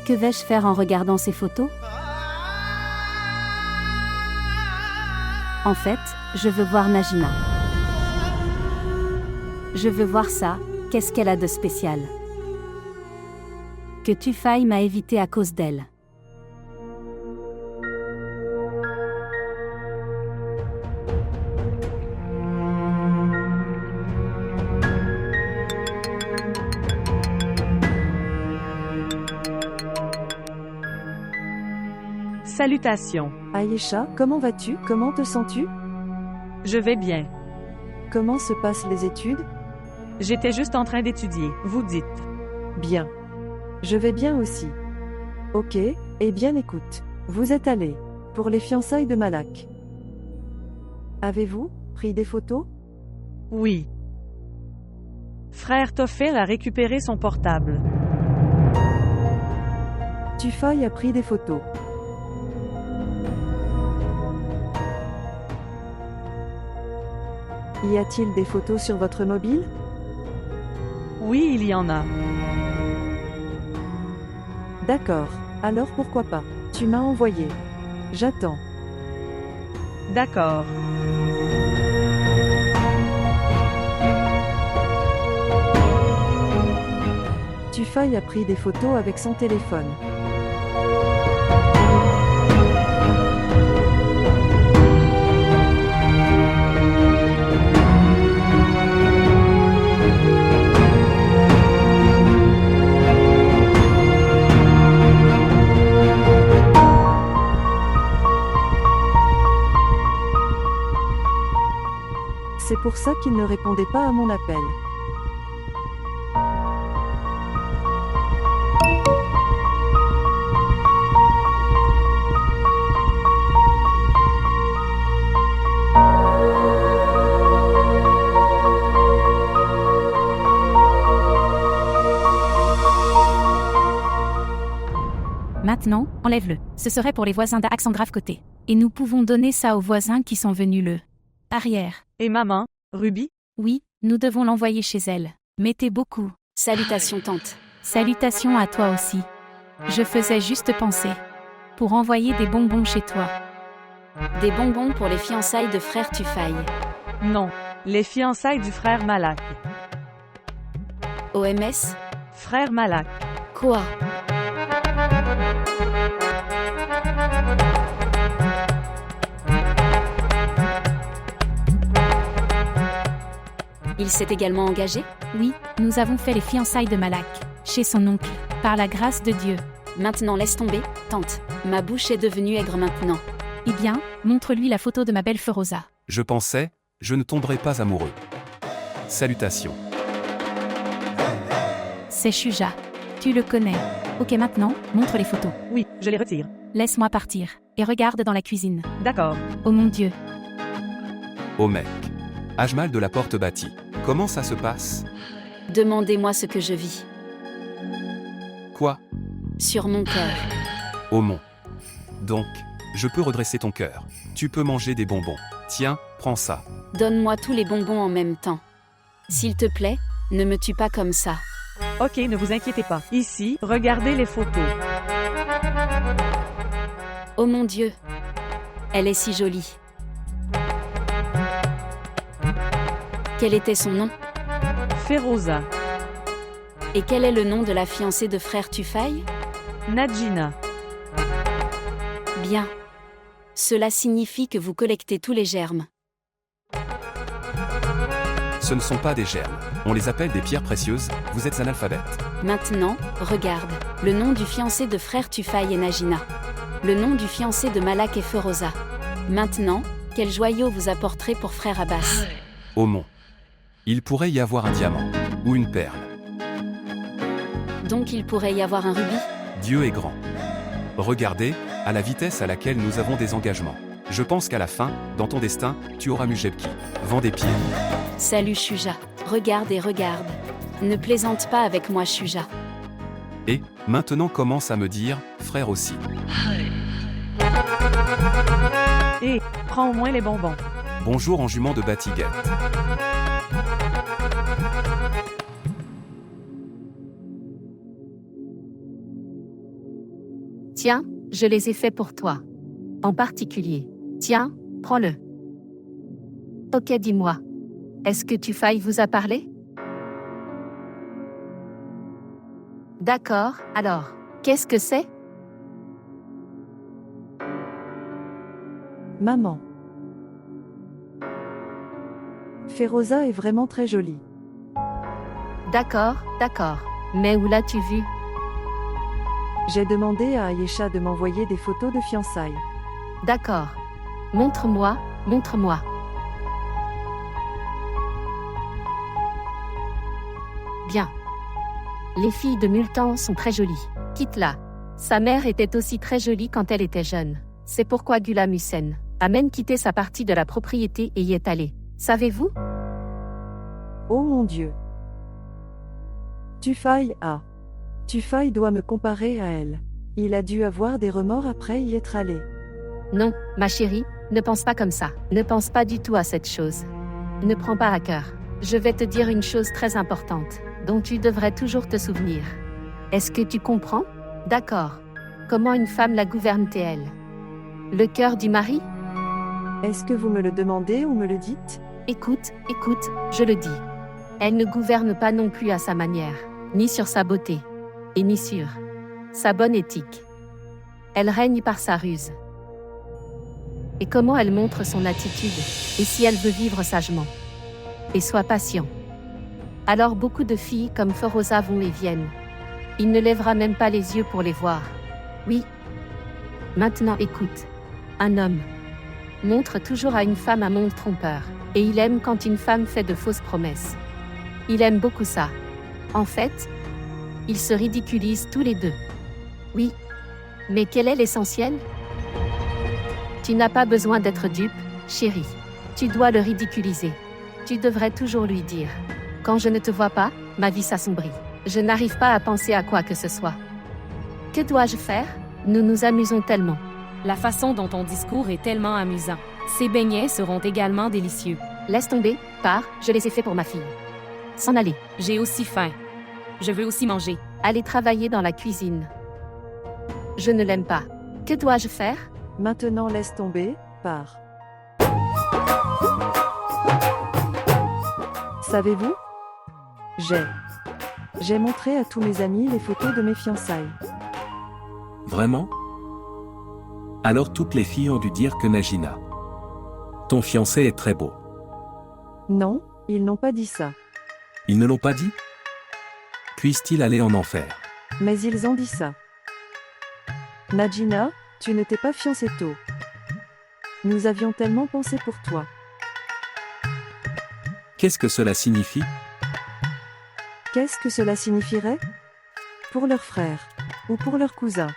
Que vais-je faire en regardant ces photos? En fait, je veux voir Najina. Je veux voir ça, qu'est-ce qu'elle a de spécial? Que Tufai m'a évité à cause d'elle. Salutations. Aïcha, comment vas-tu? Comment te sens-tu? Je vais bien. Comment se passent les études? J'étais juste en train d'étudier, vous dites. Bien. Je vais bien aussi. Ok, eh bien écoute. Vous êtes allés pour les fiançailles de Malak. Avez-vous pris des photos? Oui. Frère Tophel a récupéré son portable. Tufai a pris des photos. Y a-t-il des photos sur votre mobile? Oui, il y en a. D'accord. Alors pourquoi pas? Tu m'as envoyé. J'attends. D'accord. Tufai a pris des photos avec son téléphone. C'est pour ça qu'il ne répondait pas à mon appel. Maintenant, enlève-le. Ce serait pour les voisins d'Accent grave côté. Et nous pouvons donner ça aux voisins qui sont venus le arrière. Et maman, Ruby? Oui, nous devons l'envoyer chez elle. Mettez beaucoup. Salutations tante. Salutations à toi aussi. Je faisais juste penser. Pour envoyer des bonbons chez toi. Des bonbons pour les fiançailles de frère Tufai. Non. Les fiançailles du frère Malak. OMS? Frère Malak. Quoi? Il s'est également engagé? Oui, nous avons fait les fiançailles de Malak, chez son oncle, par la grâce de Dieu. Maintenant laisse tomber, tante. Ma bouche est devenue aigre maintenant. Eh bien, montre-lui la photo de ma belle Feroza. Je pensais, je ne tomberai pas amoureux. Salutations. C'est Shuja. Tu le connais. Ok, maintenant, montre les photos. Oui, je les retire. Laisse-moi partir. Et regarde dans la cuisine. D'accord. Oh mon Dieu. Oh mec. Ajmal de la Porte Bâtie. Comment ça se passe? Demandez-moi ce que je vis. Quoi? Sur mon cœur. Oh mon. Donc, je peux redresser ton cœur. Tu peux manger des bonbons. Tiens, prends ça. Donne-moi tous les bonbons en même temps. S'il te plaît, ne me tue pas comme ça. Ok, ne vous inquiétez pas. Ici, regardez les photos. Oh mon Dieu. Elle est si jolie. Quel était son nom? Feroza. Et quel est le nom de la fiancée de frère Tufai? Najina. Bien. Cela signifie que vous collectez tous les germes. Ce ne sont pas des germes. On les appelle des pierres précieuses. Vous êtes analphabète. Maintenant, regarde. Le nom du fiancé de frère Tufai est Najina. Le nom du fiancé de Malak est Feroza. Maintenant, quel joyau vous apporterez pour frère Abbas? Oh mon. Il pourrait y avoir un diamant. Ou une perle. Donc il pourrait y avoir un rubis? Dieu est grand. Regardez, à la vitesse à laquelle nous avons des engagements. Je pense qu'à la fin, dans ton destin, tu auras Mujebki. Vent des pieds. Salut Shuja. Regarde et regarde. Ne plaisante pas avec moi Shuja. Et, maintenant commence à me dire, frère aussi. Et, prends au moins les bonbons. Bonjour en jument de Batiguette. Tiens, je les ai faits pour toi. En particulier. Tiens, prends-le. Ok, dis-moi. Est-ce que Tufai vous a parlé? D'accord, alors, qu'est-ce que c'est? Maman. Feroza est vraiment très jolie. D'accord, d'accord. Mais où l'as-tu vu? J'ai demandé à Ayesha de m'envoyer des photos de fiançailles. D'accord. Montre-moi, montre-moi. Bien. Les filles de Multan sont très jolies. Quitte-la. Sa mère était aussi très jolie quand elle était jeune. C'est pourquoi Ghulam Hussein a même quitté sa partie de la propriété et y est allé. Savez-vous? Oh mon Dieu. Tufai doit me comparer à elle. Il a dû avoir des remords après y être allé. Non, ma chérie, ne pense pas comme ça. Ne pense pas du tout à cette chose. Ne prends pas à cœur. Je vais te dire une chose très importante, dont tu devrais toujours te souvenir. Est-ce que tu comprends? D'accord. Comment une femme la gouverne-t-elle? Le cœur du mari? Est-ce que vous me le demandez ou me le dites? Écoute, je le dis. Elle ne gouverne pas non plus à sa manière, ni sur sa beauté, et ni sur sa bonne éthique. Elle règne par sa ruse. Et comment elle montre son attitude, et si elle veut vivre sagement, et soit patient. Alors beaucoup de filles comme Feroza vont et viennent. Il ne lèvera même pas les yeux pour les voir. Oui. Maintenant écoute. Un homme montre toujours à une femme un monde trompeur, et il aime quand une femme fait de fausses promesses. Il aime beaucoup ça. En fait, ils se ridiculisent tous les deux. Oui. Mais quel est l'essentiel? Tu n'as pas besoin d'être dupe, chérie. Tu dois le ridiculiser. Tu devrais toujours lui dire. Quand je ne te vois pas, ma vie s'assombrit. Je n'arrive pas à penser à quoi que ce soit. Que dois-je faire? Nous nous amusons tellement. La façon dont ton discours est tellement amusant. Ces beignets seront également délicieux. Laisse tomber, pars, je les ai faits pour ma fille. S'en aller. J'ai aussi faim. Je veux aussi manger. Aller travailler dans la cuisine. Je ne l'aime pas. Que dois-je faire? Maintenant laisse tomber, pars. Savez-vous? J'ai montré à tous mes amis les photos de mes fiançailles. Vraiment? Alors toutes les filles ont dû dire que Najina. Ton fiancé est très beau. Non, ils n'ont pas dit ça. Ils ne l'ont pas dit? Puisse-t-il aller en enfer? Mais ils ont dit ça. Najina, tu ne t'es pas fiancée tôt. Nous avions tellement pensé pour toi. Qu'est-ce que cela signifie? Qu'est-ce que cela signifierait? Pour leurs frères. Ou pour leurs cousins.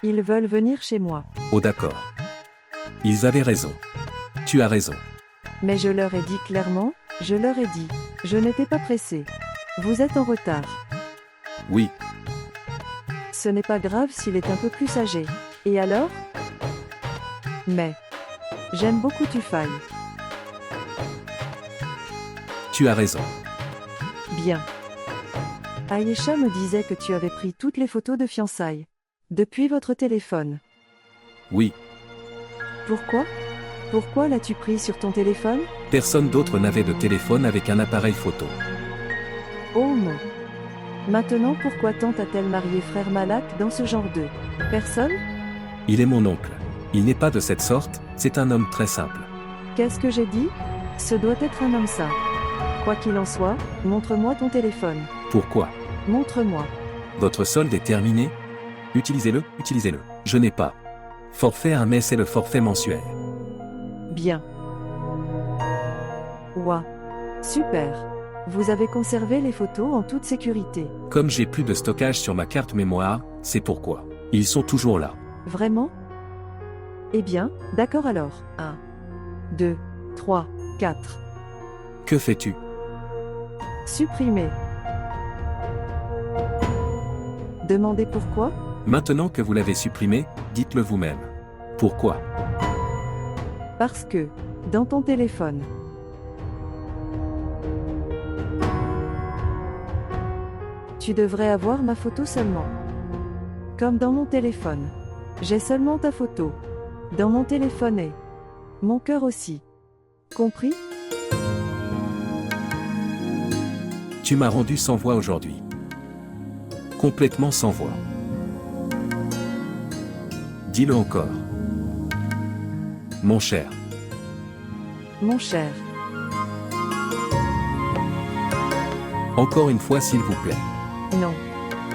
Ils veulent venir chez moi. Oh d'accord. Ils avaient raison. Tu as raison. Mais je leur ai dit clairement, je leur ai dit. Je n'étais pas pressée. Vous êtes en retard. Oui. Ce n'est pas grave s'il est un peu plus âgé. Et alors? Mais j'aime beaucoup Tufai. Tu as raison. Bien. Ayesha me disait que tu avais pris toutes les photos de fiançailles. Depuis votre téléphone. Oui. Pourquoi? Pourquoi l'as-tu pris sur ton téléphone? Personne d'autre n'avait de téléphone avec un appareil photo. Oh non. Maintenant pourquoi tante a-t-elle marié frère Malak dans ce genre de personne? Il est mon oncle. Il n'est pas de cette sorte, c'est un homme très simple. Qu'est-ce que j'ai dit? Ce doit être un homme sain. Quoi qu'il en soit, montre-moi ton téléphone. Pourquoi? Montre-moi. Votre solde est terminé? Utilisez-le, utilisez-le. Je n'ai pas. Forfait 1 mai, c'est le forfait mensuel. Bien. Ouah. Super. Vous avez conservé les photos en toute sécurité. Comme j'ai plus de stockage sur ma carte mémoire, c'est pourquoi. Ils sont toujours là. Vraiment? Eh bien, d'accord alors. 1, 2, 3, 4. Que fais-tu? Supprimer. Demandez pourquoi? Maintenant que vous l'avez supprimé, dites-le vous-même. Pourquoi? Parce que, dans ton téléphone. Tu devrais avoir ma photo seulement. Comme dans mon téléphone. J'ai seulement ta photo. Dans mon téléphone et mon cœur aussi. Compris? Tu m'as rendu sans voix aujourd'hui. Complètement sans voix. Dis-le encore. Mon cher. Mon cher. Encore une fois s'il vous plaît. Non.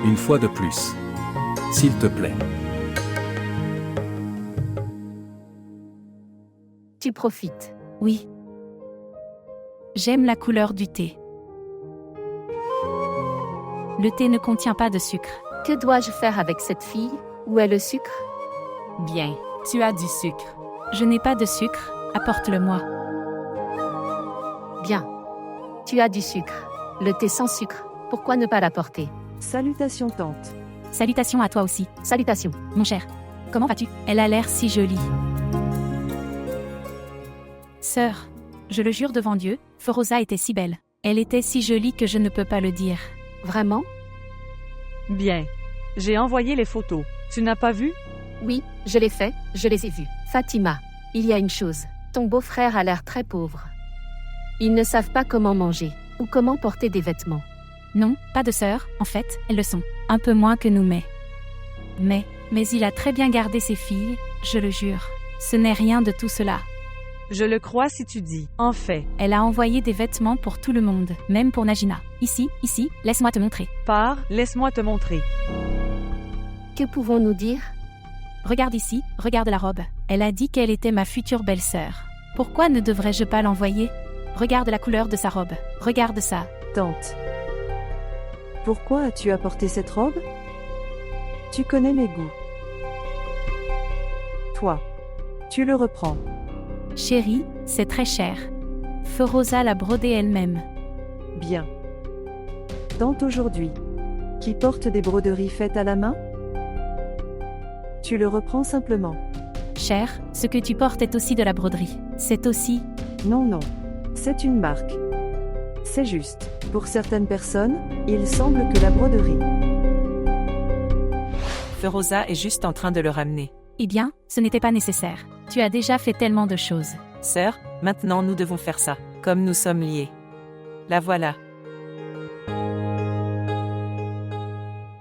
Une fois de plus. S'il te plaît. Tu profites. Oui. J'aime la couleur du thé. Le thé ne contient pas de sucre. Que dois-je faire avec cette fille? Où est le sucre? Bien, tu as du sucre. Je n'ai pas de sucre, apporte-le-moi. Bien. Tu as du sucre. Le thé sans sucre. Pourquoi ne pas l'apporter? Salutations tante. Salutations à toi aussi. Salutations. Mon cher. Comment vas-tu? Elle a l'air si jolie. Sœur, je le jure devant Dieu, Feroza était si belle. Elle était si jolie que je ne peux pas le dire. Vraiment? Bien. J'ai envoyé les photos. Tu n'as pas vu? Oui, je l'ai fait, je les ai vus. Fatima, il y a une chose. Ton beau-frère a l'air très pauvre. Ils ne savent pas comment manger, ou comment porter des vêtements. Non, pas de sœur, en fait, elles le sont. Un peu moins que nous mais il a très bien gardé ses filles, je le jure. Ce n'est rien de tout cela. Je le crois si tu dis. En fait. Elle a envoyé des vêtements pour tout le monde, même pour Najina. Ici, laisse-moi te montrer. Pars, laisse-moi te montrer. Que pouvons-nous dire? Regarde ici, regarde la robe. Elle a dit qu'elle était ma future belle-sœur. Pourquoi ne devrais-je pas l'envoyer? Regarde la couleur de sa robe. Regarde ça. Tante. Pourquoi as-tu apporté cette robe? Tu connais mes goûts. Toi. Tu le reprends. Chérie, c'est très cher. Feroza l'a brodé elle-même. Bien. Tante aujourd'hui. Qui porte des broderies faites à la main? Tu le reprends simplement. Cher, ce que tu portes est aussi de la broderie. C'est aussi... Non. C'est une marque. C'est juste. Pour certaines personnes, il semble que la broderie... Feroza est juste en train de le ramener. Eh bien, ce n'était pas nécessaire. Tu as déjà fait tellement de choses. Sœur, maintenant nous devons faire ça, comme nous sommes liés. La voilà.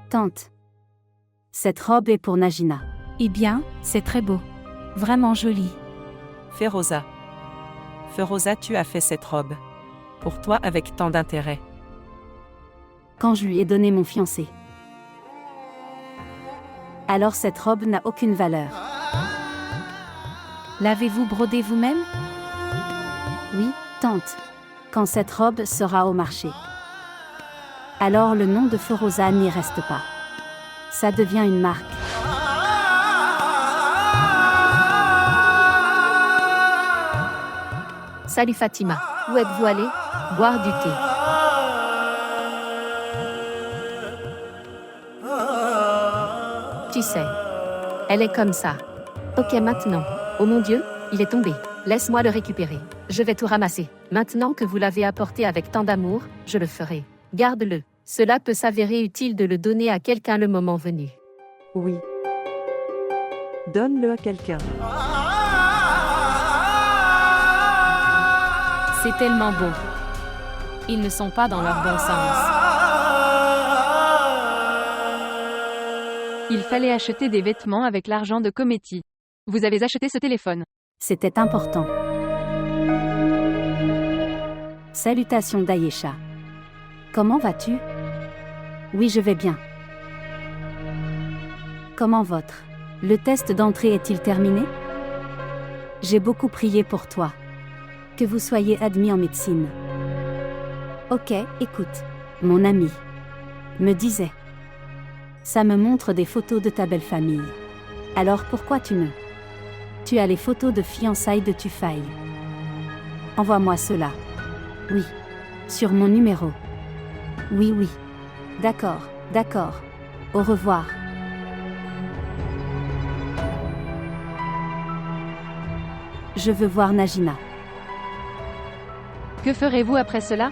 Tante. Cette robe est pour Najina. Eh bien, c'est très beau. Vraiment joli. Feroza. Feroza, tu as fait cette robe. Pour toi avec tant d'intérêt. Quand je lui ai donné mon fiancé. Alors cette robe n'a aucune valeur. L'avez-vous brodée vous-même? Oui, tante. Quand cette robe sera au marché. Alors le nom de Feroza n'y reste pas. Ça devient une marque. Salut Fatima. Où êtes-vous allée? Boire du thé. Tu sais. Elle est comme ça. Ok maintenant. Oh mon Dieu, il est tombé. Laisse-moi le récupérer. Je vais tout ramasser. Maintenant que vous l'avez apporté avec tant d'amour, je le ferai. Garde-le. Cela peut s'avérer utile de le donner à quelqu'un le moment venu. Oui. Donne-le à quelqu'un. C'est tellement beau. Ils ne sont pas dans leur bon sens. Il fallait acheter des vêtements avec l'argent de Cometti. Vous avez acheté ce téléphone. C'était important. Salutations d'Ayesha. Comment vas-tu? Oui, je vais bien. Comment votre? Le test d'entrée est-il terminé? J'ai beaucoup prié pour toi. Que vous soyez admis en médecine. Ok, écoute. Mon ami me disait. Ça me montre des photos de ta belle famille. Alors pourquoi tu ne? Tu as les photos de fiançailles de Tufail. Envoie-moi cela. Oui. Sur mon numéro. Oui. D'accord. Au revoir. Je veux voir Najina. Que ferez-vous après cela?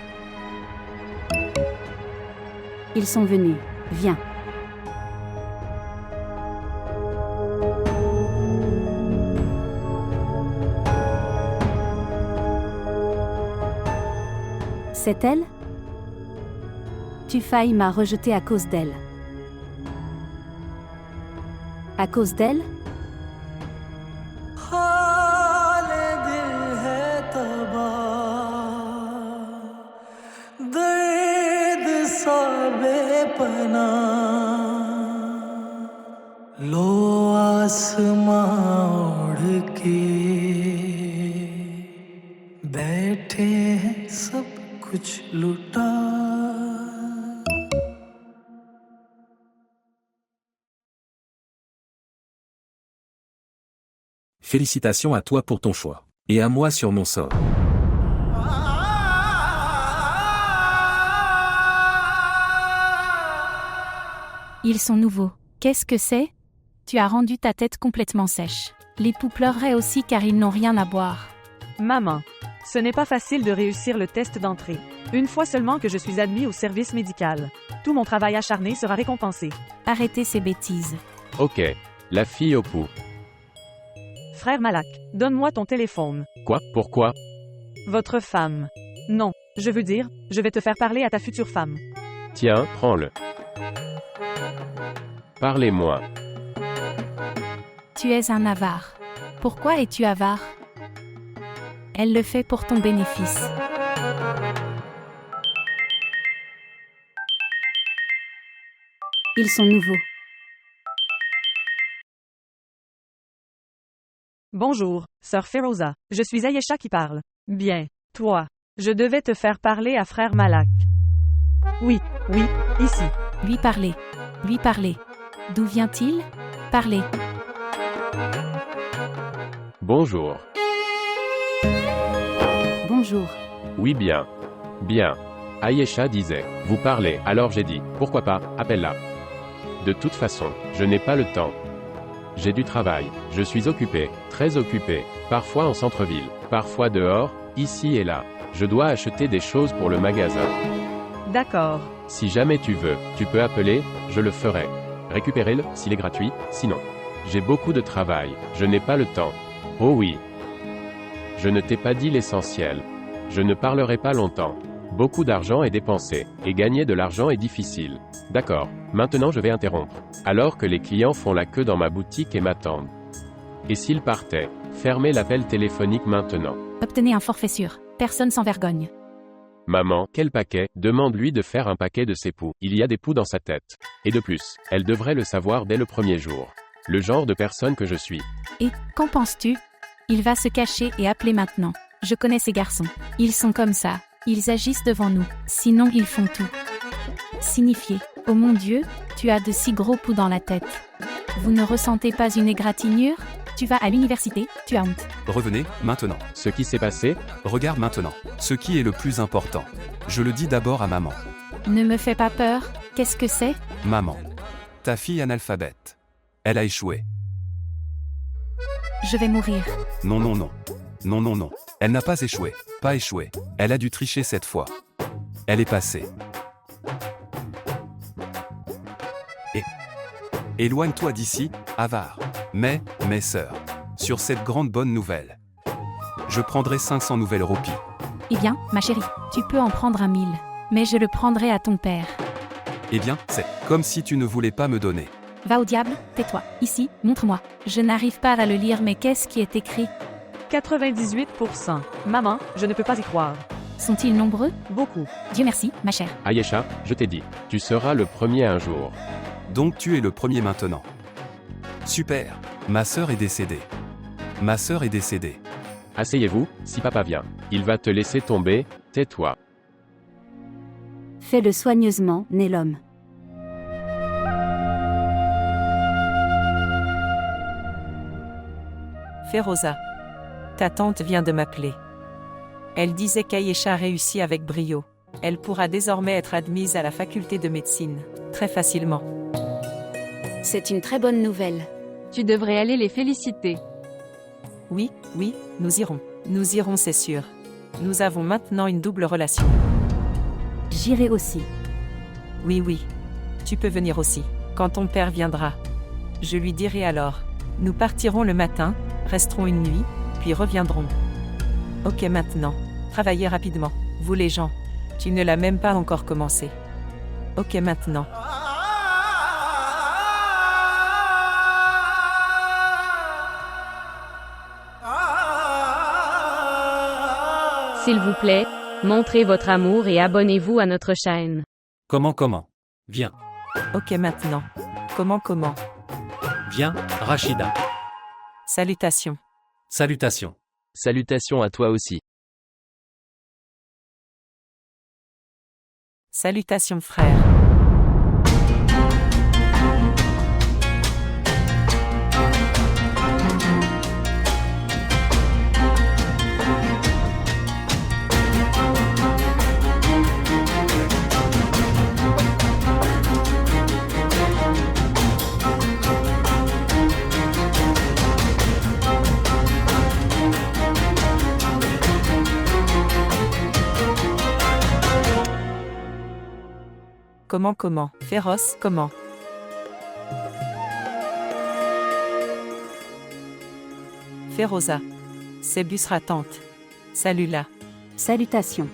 Ils sont venus. Viens. C'est elle? Tufaï m'a rejeté à cause d'elle. À cause d'elle? Félicitations à toi pour ton choix. Et à moi sur mon sort. Ils sont nouveaux. Qu'est-ce que c'est? Tu as rendu ta tête complètement sèche. L'époux pleurerait aussi car ils n'ont rien à boire. Maman, ce n'est pas facile de réussir le test d'entrée. Une fois seulement que je suis admis au service médical. Tout mon travail acharné sera récompensé. Arrêtez ces bêtises. Ok. La fille au pouls. Frère Malak, donne-moi ton téléphone. Quoi? Pourquoi? Votre femme. Non, je veux dire, je vais te faire parler à ta future femme. Tiens, prends-le. Parlez-moi. Tu es un avare. Pourquoi es-tu avare? Elle le fait pour ton bénéfice. Ils sont nouveaux. Bonjour, sœur Feroza. Je suis Ayesha qui parle. Bien. Toi. Je devais te faire parler à frère Malak. Oui, ici. Lui parler. Lui parler. D'où vient-il? Parler. Bonjour. Bonjour. Oui, bien. Bien. Ayesha disait, vous parlez, alors j'ai dit, pourquoi pas, appelle-la. De toute façon, je n'ai pas le temps. J'ai du travail, je suis occupé, très occupé, parfois en centre-ville, parfois dehors, ici et là. Je dois acheter des choses pour le magasin. D'accord. Si jamais tu veux, tu peux appeler, je le ferai. Récupérez-le, s'il est gratuit, sinon. J'ai beaucoup de travail, je n'ai pas le temps. Oh oui. Je ne t'ai pas dit l'essentiel. Je ne parlerai pas longtemps. Beaucoup d'argent est dépensé, et gagner de l'argent est difficile. D'accord, maintenant je vais interrompre. Alors que les clients font la queue dans ma boutique et m'attendent. Et s'ils partaient, fermez l'appel téléphonique maintenant. Obtenez un forfait sûr. Personne sans vergogne. Maman, quel paquet? Demande-lui de faire un paquet de ses poux. Il y a des poux dans sa tête. Et de plus, elle devrait le savoir dès le premier jour. Le genre de personne que je suis. Et, qu'en penses-tu? Il va se cacher et appeler maintenant. Je connais ces garçons. Ils sont comme ça. Ils agissent devant nous. Sinon ils font tout. Signifier. Oh mon Dieu, tu as de si gros poux dans la tête. Vous ne ressentez pas une égratignure? Tu vas à l'université, tu as honte. Revenez, maintenant. Ce qui s'est passé? Regarde maintenant. Ce qui est le plus important. Je le dis d'abord à maman. Ne me fais pas peur, qu'est-ce que c'est? Maman. Ta fille analphabète. Elle a échoué. Je vais mourir. Non, non, non. Non, non, non. Elle n'a pas échoué. Pas échoué. Elle a dû tricher cette fois. Elle est passée. Éloigne-toi d'ici, avare. Mais, mes sœurs, sur cette grande bonne nouvelle, je prendrai 500 nouvelles roupies. Eh bien, ma chérie, tu peux en prendre 1000. Mais je le prendrai à ton père. Eh bien, c'est comme si tu ne voulais pas me donner. Va au diable, tais-toi. Ici, montre-moi. Je n'arrive pas à le lire mais qu'est-ce qui est écrit? 98%. Maman, je ne peux pas y croire. Sont-ils nombreux? Beaucoup. Dieu merci, ma chère. Ayesha, je t'ai dit, tu seras le premier un jour. Donc tu es le premier maintenant. Super. Ma sœur est décédée. Ma sœur est décédée. Asseyez-vous, si papa vient. Il va te laisser tomber, tais-toi. Fais-le soigneusement, né l'homme. Feroza. Ta tante vient de m'appeler. Elle disait qu'Ayesha a réussi avec brio. Elle pourra désormais être admise à la faculté de médecine, très facilement. C'est une très bonne nouvelle. Tu devrais aller les féliciter. Oui, nous irons. Nous irons, c'est sûr. Nous avons maintenant une double relation. J'irai aussi. Oui. Tu peux venir aussi, quand ton père viendra. Je lui dirai alors. Nous partirons le matin, resterons une nuit, puis reviendrons. Ok maintenant. Travaillez rapidement, vous les gens. Tu ne l'as même pas encore commencé. Ok maintenant. S'il vous plaît, montrez votre amour et abonnez-vous à notre chaîne. Comment? Viens. Ok maintenant. Comment? Viens, Rachida. Salutations. Salutations. Salutations à toi aussi. Salutations frère. Comment? Féroce, comment? Féroza. C'est Busra tante. Salut là. Salutations.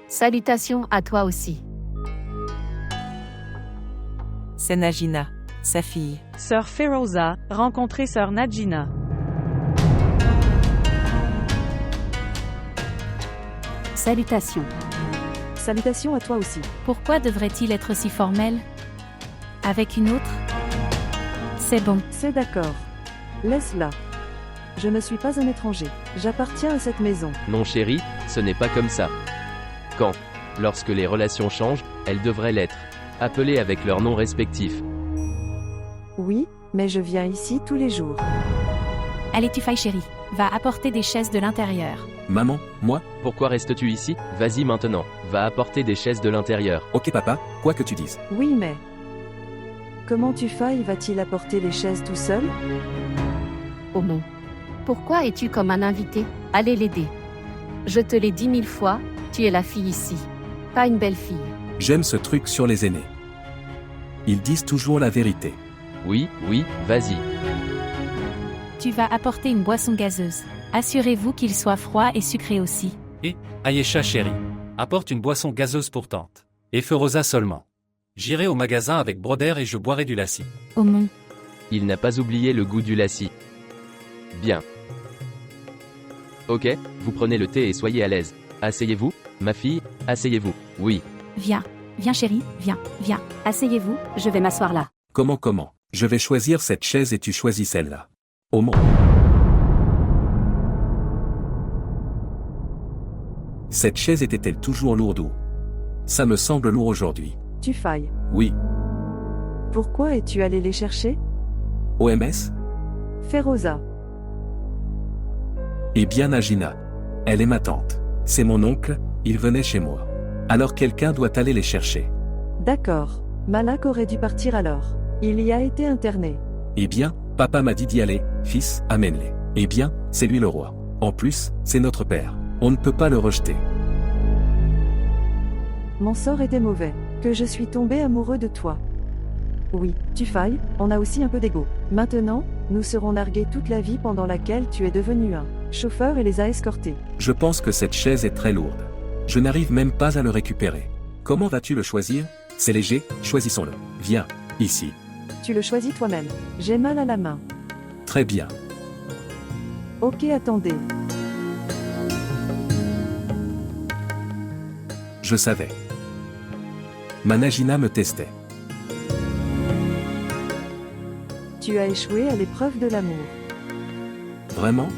Salutations à toi aussi. C'est Najina, sa fille. Sœur Feroza, rencontrez sœur Najina. Salutations. Salutations à toi aussi. Pourquoi devrait-il être si formel? Avec une autre? C'est bon. C'est d'accord. Laisse-la. Je ne suis pas un étranger. J'appartiens à cette maison. Non chérie, ce n'est pas comme ça. Lorsque les relations changent, elles devraient l'être. Appelées avec leurs noms respectifs. Oui, mais je viens ici tous les jours. Allez tu failles chérie. Va apporter des chaises de l'intérieur. Maman, moi? Pourquoi restes-tu ici? Vas-y maintenant, va apporter des chaises de l'intérieur. Ok papa, quoi que tu dises. Oui, mais... Comment Tufaille va-t-il apporter les chaises tout seul? Aumont. Pourquoi es-tu comme un invité? Allez l'aider. Je te l'ai dit 1000 fois, tu es la fille ici. Pas une belle fille. J'aime ce truc sur les aînés. Ils disent toujours la vérité. Oui, vas-y. Tu vas apporter une boisson gazeuse. Assurez-vous qu'il soit froid et sucré aussi. Et, Ayesha chérie, apporte une boisson gazeuse pour tante. Et Feroza seulement. J'irai au magasin avec Broder et je boirai du lassi. Aumont. Il n'a pas oublié le goût du lassi. Bien. Ok, vous prenez le thé et soyez à l'aise. Asseyez-vous, ma fille, asseyez-vous. Oui. Viens chérie, viens. Asseyez-vous, je vais m'asseoir là. Comment? Je vais choisir cette chaise et tu choisis celle-là. Au monde. Cette chaise était-elle toujours lourde ou? Ça me semble lourd aujourd'hui. Tufaille. Oui. Pourquoi es-tu allé les chercher? OMS? Feroza. Eh bien Najina. Elle est ma tante. C'est mon oncle, il venait chez moi. Alors quelqu'un doit aller les chercher. D'accord. Malak aurait dû partir alors. Il y a été interné. Eh bien, papa m'a dit d'y aller, fils, amène-les. Eh bien, c'est lui le roi. En plus, c'est notre père. On ne peut pas le rejeter. Mon sort était mauvais. Que je suis tombé amoureux de toi. Oui, Tufaille, on a aussi un peu d'ego. Maintenant, nous serons nargués toute la vie pendant laquelle tu es devenu un chauffeur et les a escortés. Je pense que cette chaise est très lourde. Je n'arrive même pas à le récupérer. Comment vas-tu le choisir? C'est léger, choisissons-le. Viens, ici. Tu le choisis toi-même. J'ai mal à la main. Très bien. Ok, attendez. Je savais. Ma Najina me testait. Tu as échoué à l'épreuve de l'amour. Vraiment?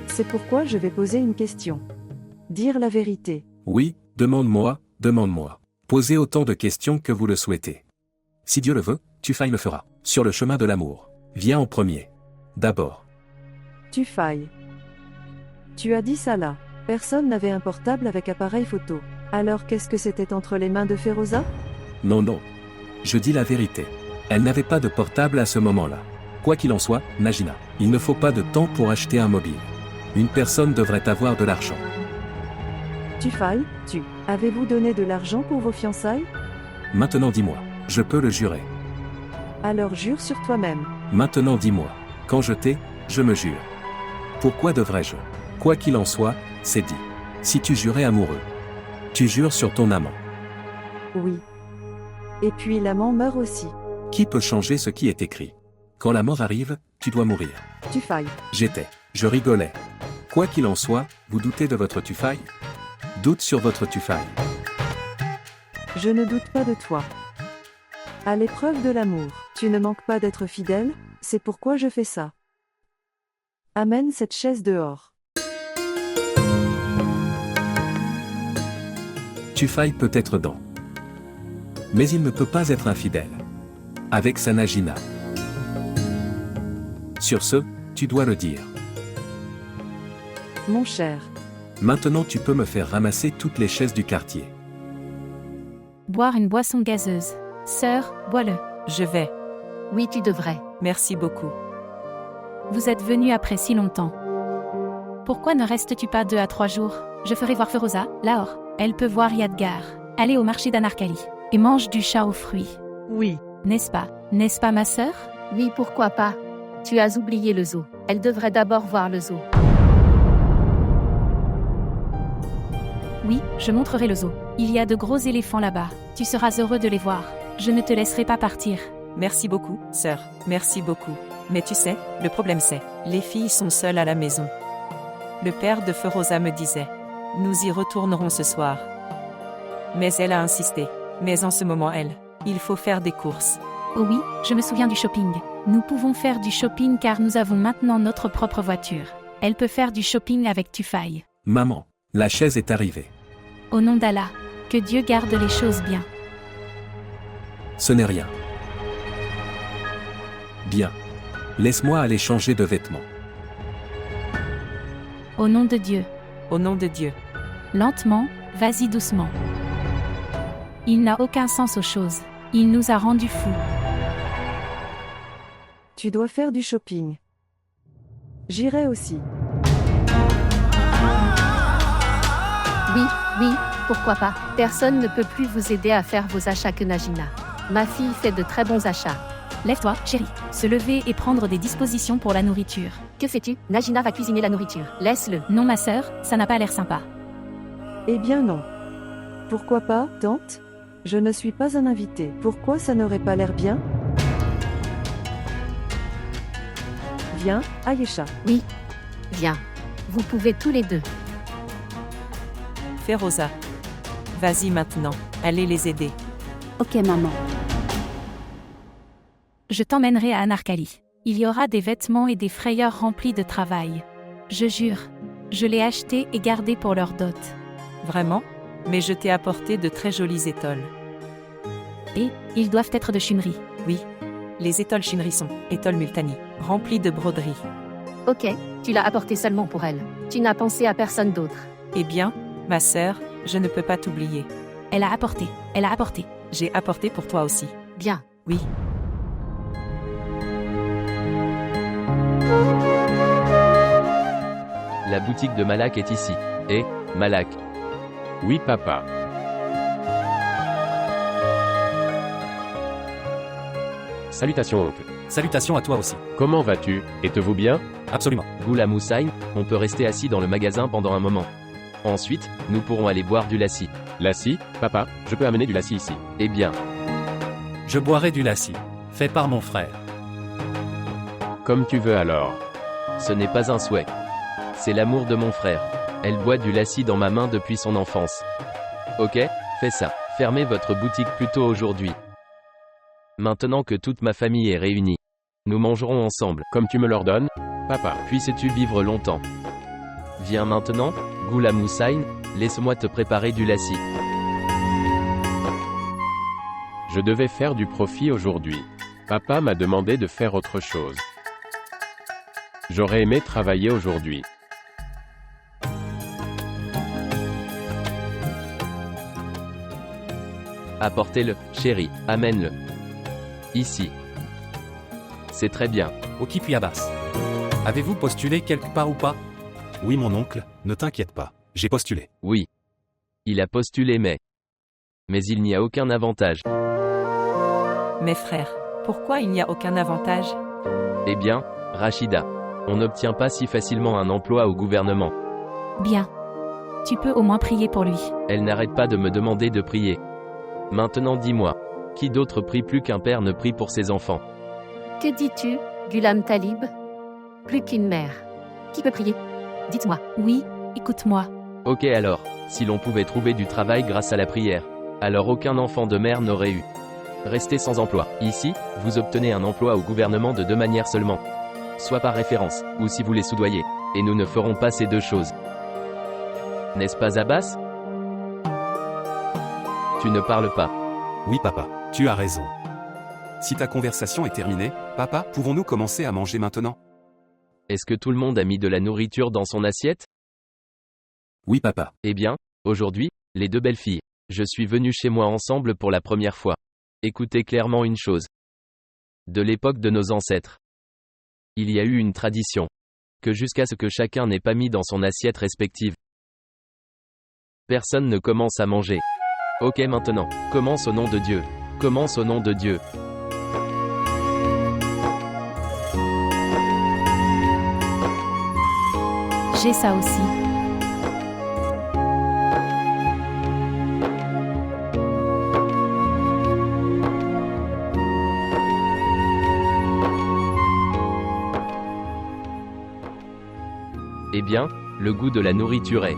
C'est pourquoi je vais poser une question. Dire la vérité. Oui, demande-moi. Posez autant de questions que vous le souhaitez. Si Dieu le veut, Tufaille le fera. Sur le chemin de l'amour. Viens en premier. D'abord. Tufaille. Tu as dit ça là. Personne n'avait un portable avec appareil photo. Alors qu'est-ce que c'était entre les mains de Feroza? Non. Je dis la vérité. Elle n'avait pas de portable à ce moment-là. Quoi qu'il en soit, Najina, il ne faut pas de temps pour acheter un mobile. Une personne devrait avoir de l'argent. Tufaille, avez-vous donné de l'argent pour vos fiançailles? Maintenant dis-moi, je peux le jurer. Alors jure sur toi-même. Maintenant dis-moi, quand je t'ai, je me jure. Pourquoi devrais-je? Quoi qu'il en soit, c'est dit. Si tu jurais amoureux. Tu jures sur ton amant. Oui. Et puis l'amant meurt aussi. Qui peut changer ce qui est écrit? Quand la mort arrive, tu dois mourir. Tufaille. Je rigolais. Quoi qu'il en soit, vous doutez de votre Tufaille? Doute sur votre Tufaille. Je ne doute pas de toi. À l'épreuve de l'amour, tu ne manques pas d'être fidèle, c'est pourquoi je fais ça. Amène cette chaise dehors. Tufaille peut être dans. Mais il ne peut pas être infidèle. Avec sa Najina. Sur ce, tu dois le dire. Mon cher. Maintenant tu peux me faire ramasser toutes les chaises du quartier. Boire une boisson gazeuse. Sœur, bois-le. Je vais. Oui, tu devrais. Merci beaucoup. Vous êtes venu après si longtemps. Pourquoi ne restes-tu pas 2 à 3 jours? Je ferai voir Feroza, Lahore. Elle peut voir Yadgar. Aller au marché d'Anarkali. Et mange du chat aux fruits. Oui. N'est-ce pas? N'est-ce pas ma sœur? Oui, pourquoi pas? Tu as oublié le zoo. Elle devrait d'abord voir le zoo. Oui, je montrerai le zoo. Il y a de gros éléphants là-bas. Tu seras heureux de les voir. Je ne te laisserai pas partir. Merci beaucoup, sœur. Merci beaucoup. Mais tu sais, le problème c'est, les filles sont seules à la maison. Le père de Feroza me disait, nous y retournerons ce soir. Mais elle a insisté. Mais en ce moment il faut faire des courses. Oh oui, je me souviens du shopping. Nous pouvons faire du shopping car nous avons maintenant notre propre voiture. Elle peut faire du shopping avec Tufaille. Maman, la chaise est arrivée. Au nom d'Allah, que Dieu garde les choses bien. Ce n'est rien. Bien. Laisse-moi aller changer de vêtements. Au nom de Dieu. Au nom de Dieu. Lentement, vas-y doucement. Il n'a aucun sens aux choses. Il nous a rendus fous. Tu dois faire du shopping. J'irai aussi. Oui, pourquoi pas. Personne ne peut plus vous aider à faire vos achats que Najina. Ma fille fait de très bons achats. Lève-toi, chérie. Se lever et prendre des dispositions pour la nourriture. Que fais-tu? Najina va cuisiner la nourriture. Laisse-le. Non ma sœur, ça n'a pas l'air sympa. Eh bien non. Pourquoi pas, tante? Je ne suis pas un invité. Pourquoi ça n'aurait pas l'air bien? Viens, Ayesha. Oui. Viens. Vous pouvez tous les deux. Feroza. Vas-y maintenant, allez les aider. Ok maman. Je t'emmènerai à Anarkali. Il y aura des vêtements et des frayeurs remplis de travail. Je jure. Je l'ai acheté et gardé pour leur dot. Vraiment? Mais je t'ai apporté de très jolis étoles. Et, ils doivent être de Chunri. Oui. Les étoles Shinri sont, étoles Multani, remplies de broderies. Ok, tu l'as apporté seulement pour elle. Tu n'as pensé à personne d'autre. Eh bien, ma sœur, je ne peux pas t'oublier. Elle a apporté. Elle a apporté. J'ai apporté pour toi aussi. Bien. Oui. La boutique de Malak est ici. Et, Malak. Oui, papa. Salutations, oncle. Salutations à toi aussi. Comment vas-tu? Êtes-vous bien? Absolument. Ghoula Moussaïn, on peut rester assis dans le magasin pendant un moment. Ensuite, nous pourrons aller boire du lassi. Lassi? Papa, je peux amener du lassi ici. Eh bien. Je boirai du lassi. Fait par mon frère. Comme tu veux alors. Ce n'est pas un souhait. C'est l'amour de mon frère. Elle boit du lassi dans ma main depuis son enfance. Ok, fais ça. Fermez votre boutique plus tôt aujourd'hui. Maintenant que toute ma famille est réunie. Nous mangerons ensemble. Comme tu me l'ordonnes, papa. Puisses-tu vivre longtemps. Viens maintenant, Ghoula Moussaïn, laisse-moi te préparer du lassi. Je devais faire du profit aujourd'hui. Papa m'a demandé de faire autre chose. J'aurais aimé travailler aujourd'hui. Apportez-le, chérie, amène-le. Ici. C'est très bien. Okipi Abbas. Avez-vous postulé quelque part ou pas? Oui mon oncle, ne t'inquiète pas. J'ai postulé. Oui. Il a postulé mais il n'y a aucun avantage. Mes frères, pourquoi il n'y a aucun avantage? Eh bien, Rachida, on n'obtient pas si facilement un emploi au gouvernement. Bien. Tu peux au moins prier pour lui. Elle n'arrête pas de me demander de prier. Maintenant dis-moi, qui d'autre prie plus qu'un père ne prie pour ses enfants? Que dis-tu, Ghulam Talib? Plus qu'une mère. Qui peut prier? Dites-moi. Oui, écoute-moi. Ok alors, si l'on pouvait trouver du travail grâce à la prière, alors aucun enfant de mère n'aurait eu. Rester sans emploi. Ici, vous obtenez un emploi au gouvernement de deux manières seulement. Soit par référence, ou si vous les soudoyez. Et nous ne ferons pas ces deux choses. N'est-ce pas Abbas? Tu ne parles pas. Oui papa, tu as raison. Si ta conversation est terminée, papa, pouvons-nous commencer à manger maintenant? Est-ce que tout le monde a mis de la nourriture dans son assiette? Oui papa. Eh bien, aujourd'hui, les deux belles filles, je suis venu chez moi ensemble pour la première fois. Écoutez clairement une chose. De l'époque de nos ancêtres, il y a eu une tradition, que jusqu'à ce que chacun n'ait pas mis dans son assiette respective, personne ne commence à manger. Ok maintenant, commence au nom de Dieu. Commence au nom de Dieu. J'ai ça aussi. Eh bien, le goût de la nourriture est.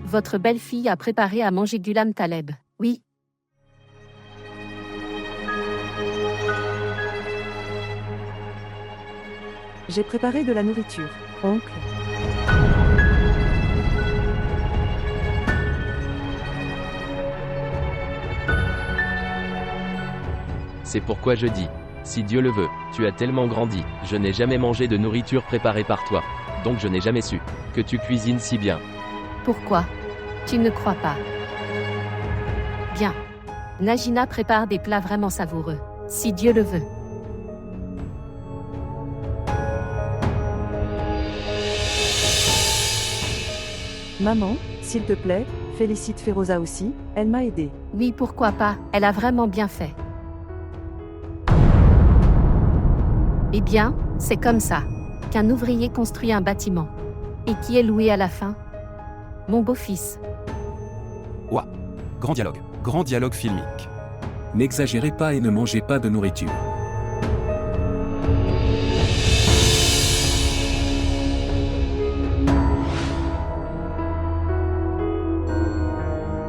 Votre belle-fille a préparé à manger Ghulam Taleb. Oui. J'ai préparé de la nourriture, oncle. C'est pourquoi je dis, si Dieu le veut, tu as tellement grandi, je n'ai jamais mangé de nourriture préparée par toi. Donc je n'ai jamais su que tu cuisines si bien. Pourquoi? Tu ne crois pas? Bien. Najina prépare des plats vraiment savoureux, si Dieu le veut. Maman, s'il te plaît, félicite Feroza aussi, elle m'a aidé. Oui, pourquoi pas, elle a vraiment bien fait. Eh bien, c'est comme ça qu'un ouvrier construit un bâtiment. Et qui est loué à la fin? Mon beau-fils. Ouah. Grand dialogue filmique. N'exagérez pas et ne mangez pas de nourriture.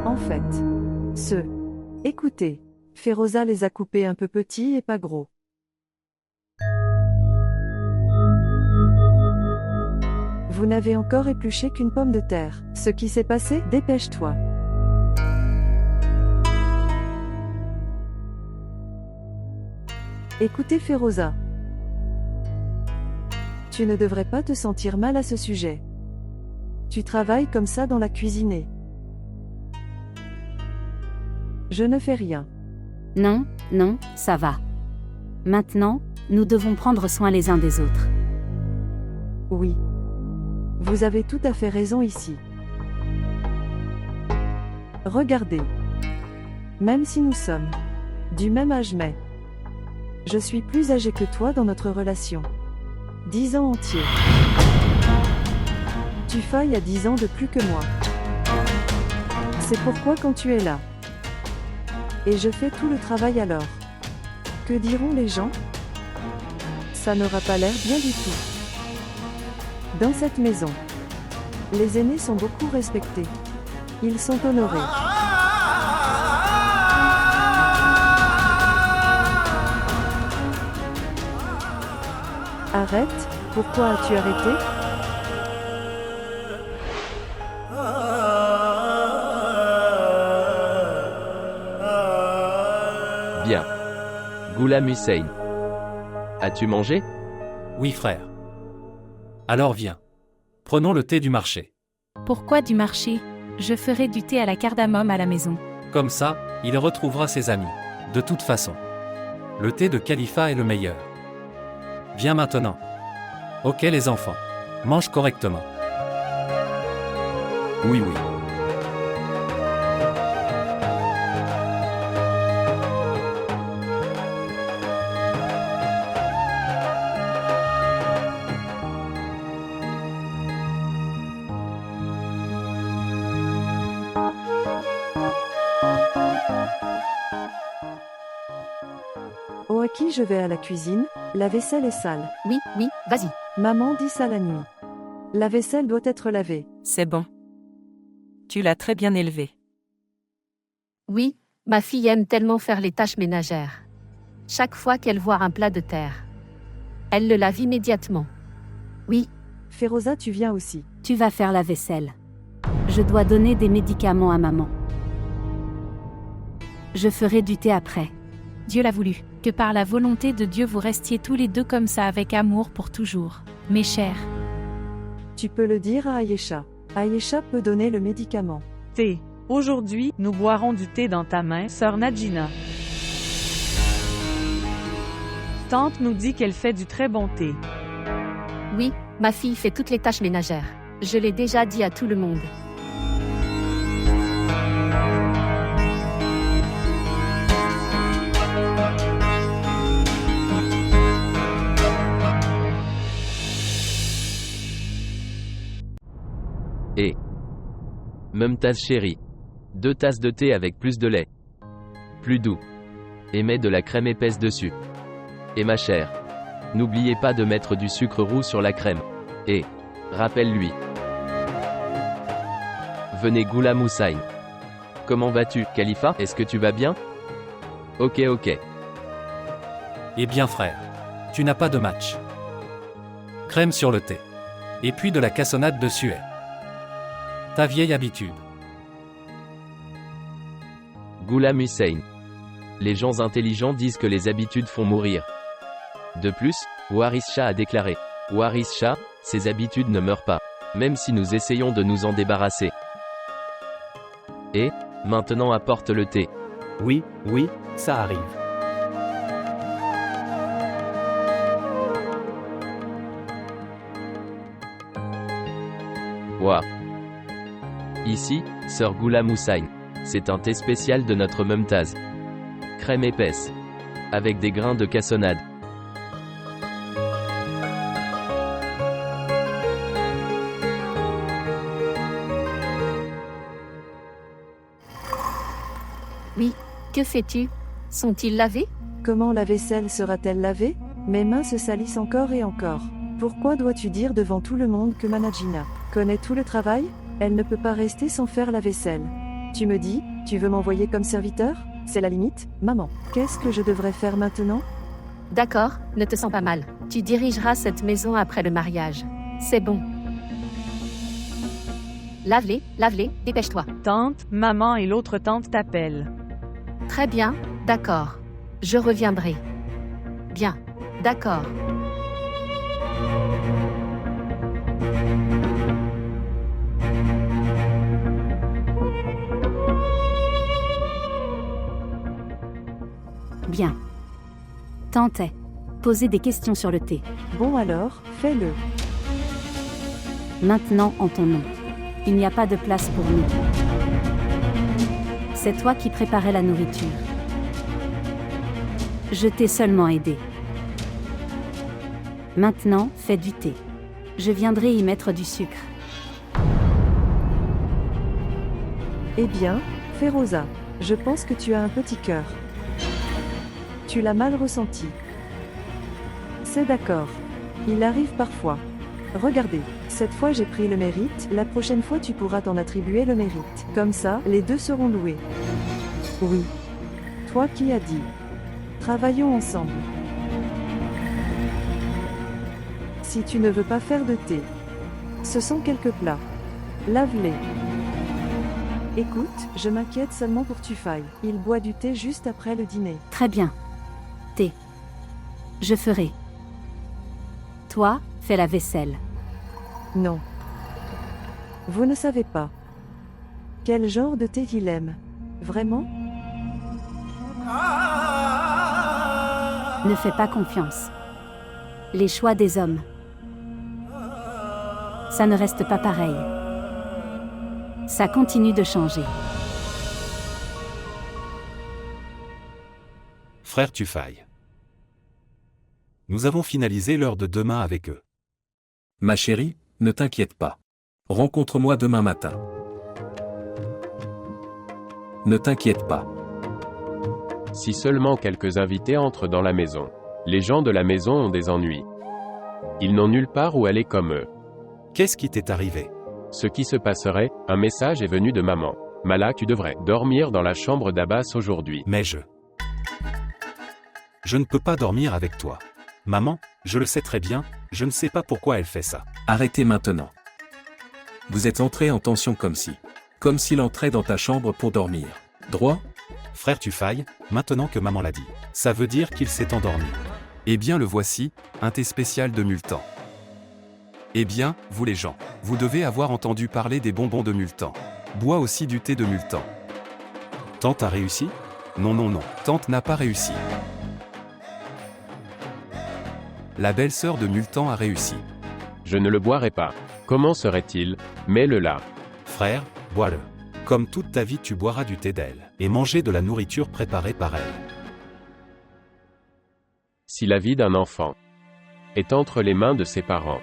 En fait. Écoutez. Feroza les a coupés un peu petits et pas gros. Vous n'avez encore épluché qu'une pomme de terre. Ce qui s'est passé, dépêche-toi. Écoutez Feroza. Tu ne devrais pas te sentir mal à ce sujet. Tu travailles comme ça dans la cuisine. Je ne fais rien. Non, non, ça va. Maintenant, nous devons prendre soin les uns des autres. Oui. Vous avez tout à fait raison ici. Regardez. Même si nous sommes du même âge mais je suis plus âgé que toi dans notre relation. 10 ans entiers. Tu failles à 10 ans de plus que moi. C'est pourquoi quand tu es là, et je fais tout le travail alors, que diront les gens? Ça n'aura pas l'air bien du tout. Dans cette maison, les aînés sont beaucoup respectés. Ils sont honorés. Arrête, pourquoi as-tu arrêté? Bien. Ghulam Hussein. As-tu mangé? Oui frère. Alors viens. Prenons le thé du marché. Pourquoi du marché? Je ferai du thé à la cardamome à la maison. Comme ça, il retrouvera ses amis. De toute façon. Le thé de Khalifa est le meilleur. Viens maintenant. Ok les enfants. Mange correctement. Oui, oui. Moi qui je vais à la cuisine, la vaisselle est sale. Oui, oui, vas-y. Maman dit ça la nuit. La vaisselle doit être lavée. C'est bon. Tu l'as très bien élevée. Oui, ma fille aime tellement faire les tâches ménagères. Chaque fois qu'elle voit un plat de terre, elle le lave immédiatement. Oui, Féroza, tu viens aussi. Tu vas faire la vaisselle. Je dois donner des médicaments à maman. Je ferai du thé après. Dieu l'a voulu, que par la volonté de Dieu vous restiez tous les deux comme ça avec amour pour toujours. Mes chers. Tu peux le dire à Ayesha. Ayesha peut donner le médicament. Thé. Aujourd'hui, nous boirons du thé dans ta main, sœur Najina. Tante nous dit qu'elle fait du très bon thé. oui, ma fille fait toutes les tâches ménagères. Je l'ai déjà dit à tout le monde. Et Mumtaz chérie. 2 tasses de thé avec plus de lait. Plus doux. Et mets de la crème épaisse dessus. Et ma chère. N'oubliez pas de mettre du sucre roux sur la crème. Et rappelle-lui. Venez Ghulam Hussain. Comment vas-tu, Khalifa? Est-ce que tu vas bien? Ok. Eh bien frère, tu n'as pas de match. Crème sur le thé. Et puis de la cassonade de suet. Ta vieille habitude. Ghulam Hussain. Les gens intelligents disent que les habitudes font mourir. De plus, Waris Shah a déclaré. Waris Shah, ces habitudes ne meurent pas, même si nous essayons de nous en débarrasser. Et, maintenant apporte le thé. Oui, ça arrive. Ouah. Ici, sœur Ghulam Hussain. C'est un thé spécial de notre Mumtaz. Crème épaisse. Avec des grains de cassonade. Oui, que fais-tu? Sont-ils lavés? Comment la vaisselle sera-t-elle lavée? Mes mains se salissent encore et encore. Pourquoi dois-tu dire devant tout le monde que Manajina connaît tout le travail? Elle ne peut pas rester sans faire la vaisselle. Tu me dis, tu veux m'envoyer comme serviteur? C'est la limite, maman. Qu'est-ce que je devrais faire maintenant? D'accord, ne te sens pas mal. Tu dirigeras cette maison après le mariage. C'est bon. Lave-les, dépêche-toi. Tante, maman et l'autre tante t'appellent. Très bien, d'accord. Je reviendrai. Bien, d'accord. Bien. Tentez. Posez des questions sur le thé. Bon alors, fais-le. Maintenant en ton nom. Il n'y a pas de place pour nous. C'est toi qui préparais la nourriture. Je t'ai seulement aidé. Maintenant, fais du thé. Je viendrai y mettre du sucre. Eh bien, Féroza, je pense que tu as un petit cœur. Tu l'as mal ressenti. C'est d'accord. Il arrive parfois. Regardez, cette fois j'ai pris le mérite, la prochaine fois tu pourras t'en attribuer le mérite. Comme ça, les deux seront loués. Oui. Toi qui as dit. Travaillons ensemble. Si tu ne veux pas faire de thé, ce sont quelques plats. Lave-les. Écoute, je m'inquiète seulement pour Tufail. Il boit du thé juste après le dîner. Très bien. Thé. Je ferai. Toi, fais la vaisselle. Non. Vous ne savez pas. Quel genre de thé il aime. Vraiment? Ne fais pas confiance. Les choix des hommes. Ça ne reste pas pareil. Ça continue de changer. Frère Tufail. Nous avons finalisé l'heure de demain avec eux. Ma chérie, ne t'inquiète pas. Rencontre-moi demain matin. Ne t'inquiète pas. Si seulement quelques invités entrent dans la maison. Les gens de la maison ont des ennuis. Ils n'ont nulle part où aller comme eux. Qu'est-ce qui t'est arrivé? Ce qui se passerait, un message est venu de maman. Malak, tu devrais dormir dans la chambre d'Abbas aujourd'hui. Mais je ne peux pas dormir avec toi. Maman, je le sais très bien, je ne sais pas pourquoi elle fait ça. Arrêtez maintenant. Vous êtes entré en tension comme s'il entrait dans ta chambre pour dormir. Droit? Frère Tufaille, maintenant que maman l'a dit, ça veut dire qu'il s'est endormi. Eh bien le voici, un thé spécial de Multan. Eh bien, vous les gens, vous devez avoir entendu parler des bonbons de Multan. Bois aussi du thé de Multan. Tante a réussi? Non, tante n'a pas réussi. La belle-sœur de Multan a réussi. Je ne le boirai pas. Comment serait-il? Mets-le là. Frère, bois-le. Comme toute ta vie tu boiras du thé d'elle, et manger de la nourriture préparée par elle. Si la vie d'un enfant est entre les mains de ses parents,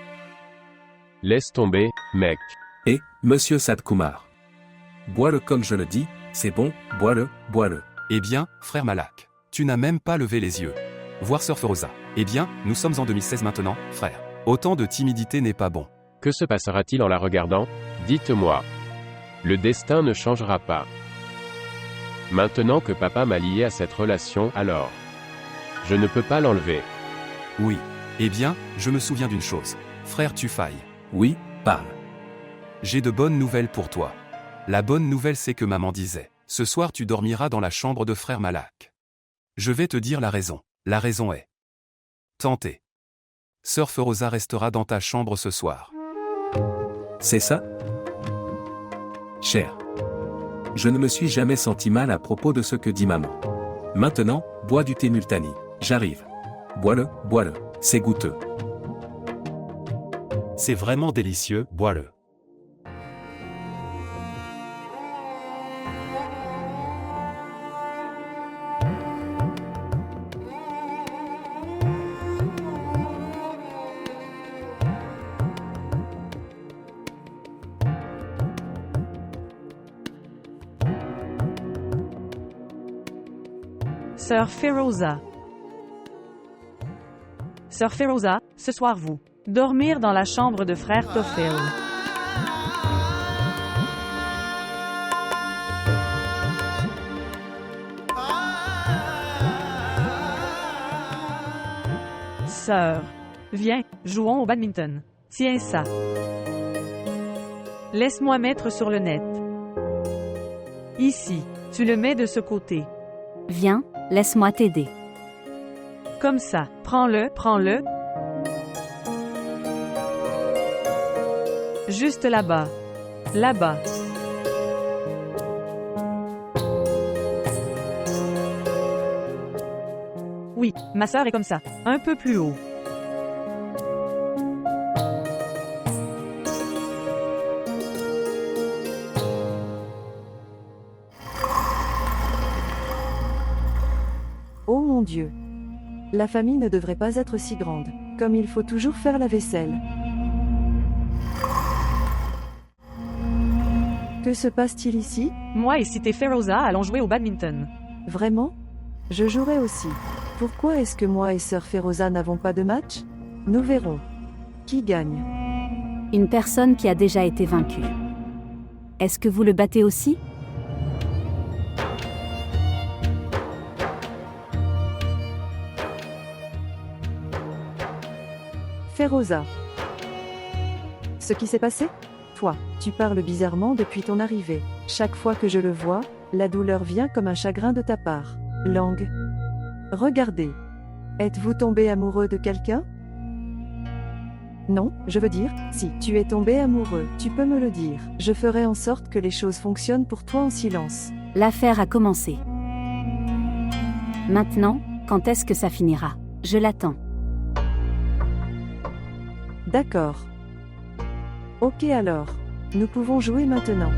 laisse tomber, mec. Et, monsieur Sadkoumar. Bois-le comme je le dis, c'est bon, bois-le. Eh bien, frère Malak, tu n'as même pas levé les yeux. Voir Sœur Feroza. Eh bien, nous sommes en 2016 maintenant, frère. Autant de timidité n'est pas bon. Que se passera-t-il en la regardant? Dites-moi. Le destin ne changera pas. Maintenant que papa m'a lié à cette relation, alors, je ne peux pas l'enlever. Oui. Eh bien, je me souviens d'une chose. Frère Tufaille. Oui, parle. J'ai de bonnes nouvelles pour toi. La bonne nouvelle c'est que maman disait, ce soir tu dormiras dans la chambre de frère Malak. Je vais te dire la raison. La raison est tentée. Sœur Feroza restera dans ta chambre ce soir. C'est ça? Cher. Je ne me suis jamais senti mal à propos de ce que dit maman. Maintenant, bois du thé Multani. J'arrive. Bois-le, c'est goûteux. C'est vraiment délicieux, bois-le. Sœur Feroza. Sœur Feroza, ce soir vous. Dormir dans la chambre de frère Tofel. Sœur. Viens, jouons au badminton. Tiens ça. Laisse-moi mettre sur le net. Ici, tu le mets de ce côté. Viens, laisse-moi t'aider. Comme ça, prends-le. Juste là-bas. Là-bas. Oui, ma sœur est comme ça, un peu plus haut. Oh mon Dieu. La famille ne devrait pas être si grande, comme il faut toujours faire la vaisselle. Que se passe-t-il ici? Moi et Cité Feroza allons jouer au badminton. Vraiment? Je jouerai aussi. Pourquoi est-ce que moi et Sœur Feroza n'avons pas de match? Nous verrons. Qui gagne? Une personne qui a déjà été vaincue. Est-ce que vous le battez aussi? Feroza. Ce qui s'est passé? Toi, tu parles bizarrement depuis ton arrivée. Chaque fois que je le vois, la douleur vient comme un chagrin de ta part. Langue. Regardez. Êtes-vous tombé amoureux de quelqu'un? Non, je veux dire, si tu es tombé amoureux, tu peux me le dire. Je ferai en sorte que les choses fonctionnent pour toi en silence. L'affaire a commencé. Maintenant, quand est-ce que ça finira? Je l'attends. D'accord. Ok alors. Nous pouvons jouer maintenant.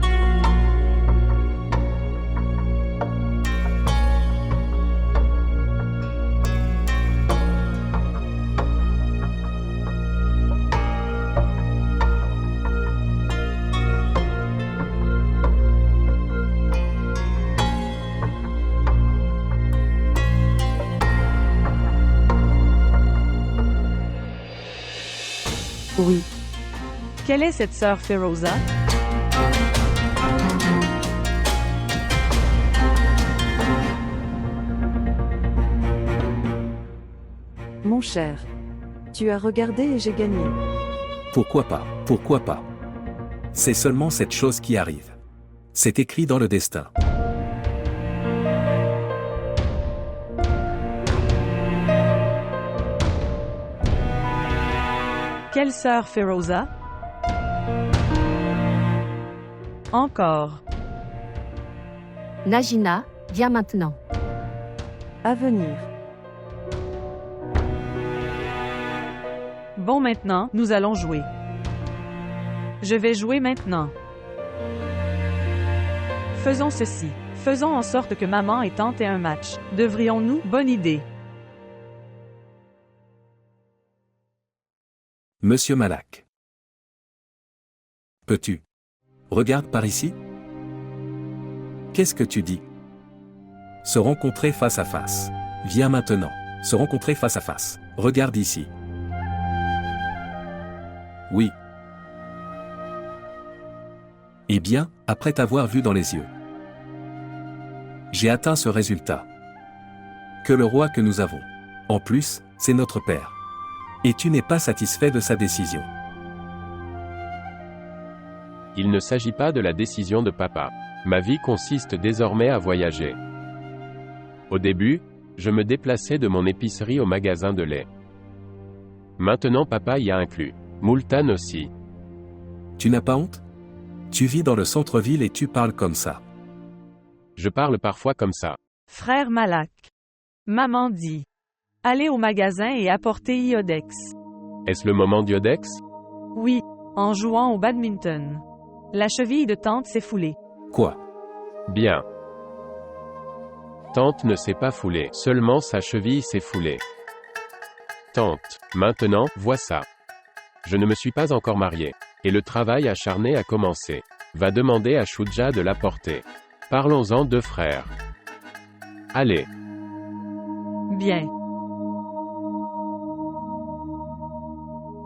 Oui. Quelle est cette sœur Feroza? Mon cher. Tu as regardé et j'ai gagné. Pourquoi pas? Pourquoi pas? C'est seulement cette chose qui arrive. C'est écrit dans le destin. Quelle sœur Feroza? Encore. Najina, viens maintenant. À venir. Bon, maintenant, nous allons jouer. Je vais jouer maintenant. Faisons ceci. Faisons en sorte que maman et tante aient un match. Devrions-nous? Bonne idée. Monsieur Malak. Peux-tu? Regarde par ici. Qu'est-ce que tu dis? Se rencontrer face à face. Viens maintenant. Se rencontrer face à face. Regarde ici. Oui. Eh bien, après t'avoir vu dans les yeux, j'ai atteint ce résultat. Que le roi que nous avons. En plus, c'est notre père. Et tu n'es pas satisfait de sa décision. Il ne s'agit pas de la décision de papa. Ma vie consiste désormais à voyager. Au début, je me déplaçais de mon épicerie au magasin de lait. Maintenant papa y a inclus. Moultan aussi. Tu n'as pas honte? Tu vis dans le centre-ville et tu parles comme ça. Je parle parfois comme ça. Frère Malak. Maman dit. Allez au magasin et apportez Iodex. Est-ce le moment d'Iodex? Oui, en jouant au badminton. La cheville de tante s'est foulée. Quoi? Bien. Tante ne s'est pas foulée, seulement sa cheville s'est foulée. Tante, maintenant, vois ça. Je ne me suis pas encore marié. Et le travail acharné a commencé. Va demander à Shuja de l'apporter. Parlons-en deux frères. Allez. Bien.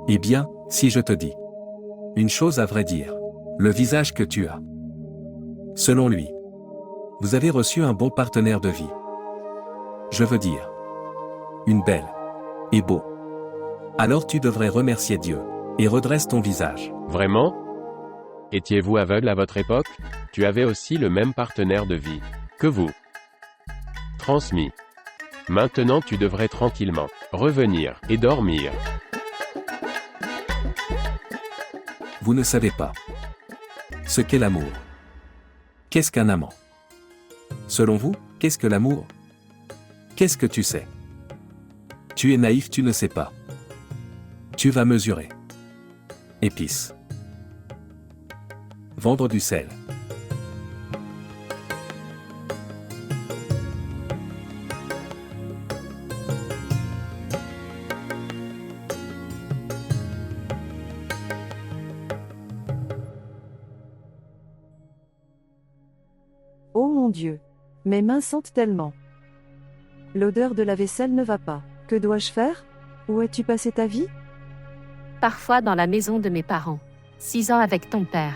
Eh bien, si je te dis une chose à vrai dire, le visage que tu as. Selon lui, vous avez reçu un bon partenaire de vie. Je veux dire, une belle et beau. Alors tu devrais remercier Dieu et redresse ton visage. Vraiment? Étiez-vous aveugle à votre époque? Tu avais aussi le même partenaire de vie que vous. Transmis. Maintenant tu devrais tranquillement revenir et dormir. Vous ne savez pas ce qu'est l'amour. Qu'est-ce qu'un amant? Selon vous, qu'est-ce que l'amour? Qu'est-ce que tu sais? Tu es naïf, tu ne sais pas. Tu vas mesurer. Épices. Vendre du sel. Oh mon Dieu. Mes mains sentent tellement. L'odeur de la vaisselle ne va pas. Que dois-je faire? Où as-tu passé ta vie? Parfois dans la maison de mes parents. 6 ans avec ton père.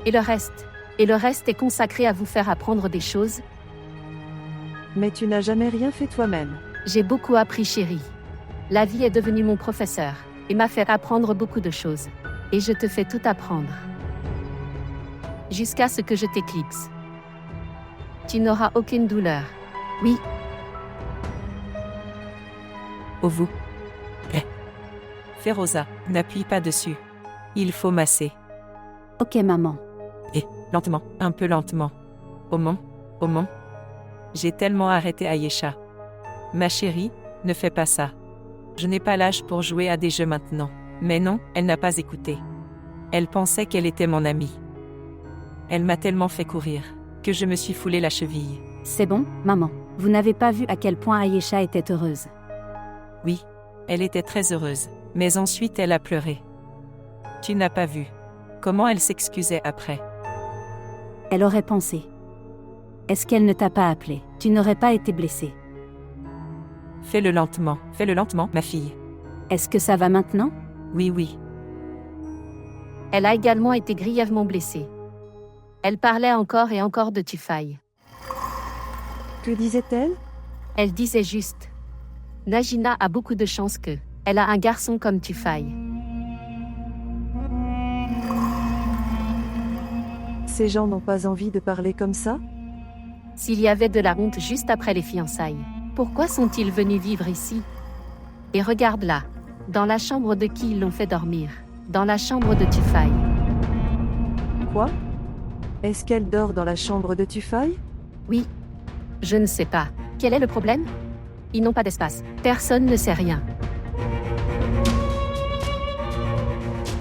Et le reste est consacré à vous faire apprendre des choses. Mais tu n'as jamais rien fait toi-même. J'ai beaucoup appris, chérie. La vie est devenue mon professeur, et m'a fait apprendre beaucoup de choses. Et je te fais tout apprendre. Jusqu'à ce que je t'éclipse. Tu n'auras aucune douleur. Oui. Au vous. Feroza, n'appuie pas dessus. Il faut masser. Ok maman. Et, lentement, un peu lentement. Aumont. J'ai tellement arrêté Ayesha. Ma chérie, ne fais pas ça. Je n'ai pas l'âge pour jouer à des jeux maintenant. Mais non, elle n'a pas écouté. Elle pensait qu'elle était mon amie. Elle m'a tellement fait courir, que je me suis foulé la cheville. C'est bon, maman. Vous n'avez pas vu à quel point Ayesha était heureuse. Oui, elle était très heureuse, mais ensuite elle a pleuré. Tu n'as pas vu. Comment elle s'excusait après? Elle aurait pensé. Est-ce qu'elle ne t'a pas appelé? Tu n'aurais pas été blessée. Fais-le lentement, ma fille. Est-ce que ça va maintenant? Oui, oui. Elle a également été grièvement blessée. Elle parlait encore et encore de Tufai. Que disait-elle? Elle disait juste. Najina a beaucoup de chance que elle a un garçon comme Tufai. Ces gens n'ont pas envie de parler comme ça? S'il y avait de la honte juste après les fiançailles, pourquoi sont-ils venus vivre ici? Et regarde là, dans la chambre de qui ils l'ont fait dormir, dans la chambre de Tufai. Quoi? Est-ce qu'elle dort dans la chambre de Tufai? Oui. Je ne sais pas. Quel est le problème? Ils n'ont pas d'espace. Personne ne sait rien.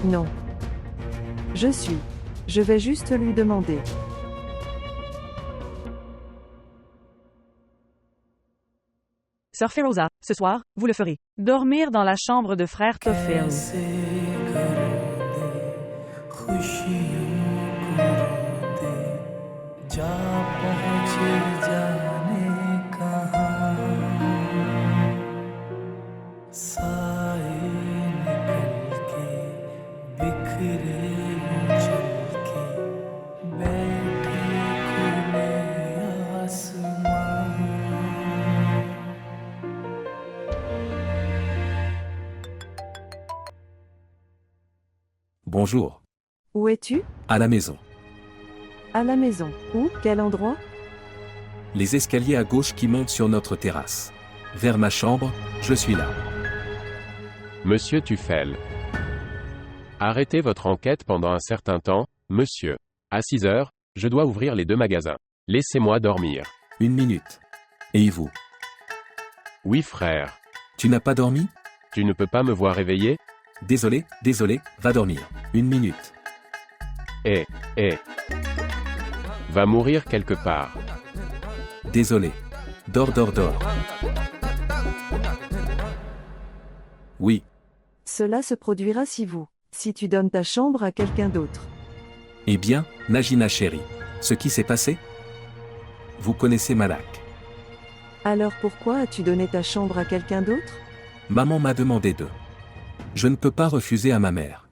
Non. Je vais juste lui demander. Sœur Feroza, ce soir, vous le ferez. Dormir dans la chambre de frère Tofel. Bonjour. Où es-tu? À la maison. À la maison. Où? Quel endroit? Les escaliers à gauche qui montent sur notre terrasse. Vers ma chambre, je suis là. Monsieur Tufel. Arrêtez votre enquête pendant un certain temps, monsieur. À 6 heures, je dois ouvrir les 2 magasins. Laissez-moi dormir. 1 minute. Et vous? Oui, frère. Tu n'as pas dormi? Tu ne peux pas me voir réveillé? Désolé, va dormir. 1 minute. Va mourir quelque part. Désolé. Dors. Oui. Cela se produira si tu donnes ta chambre à quelqu'un d'autre. Eh bien, Najina chérie. Ce qui s'est passé? Vous connaissez Malak. Alors pourquoi as-tu donné ta chambre à quelqu'un d'autre? Maman m'a demandé de. Je ne peux pas refuser à ma mère.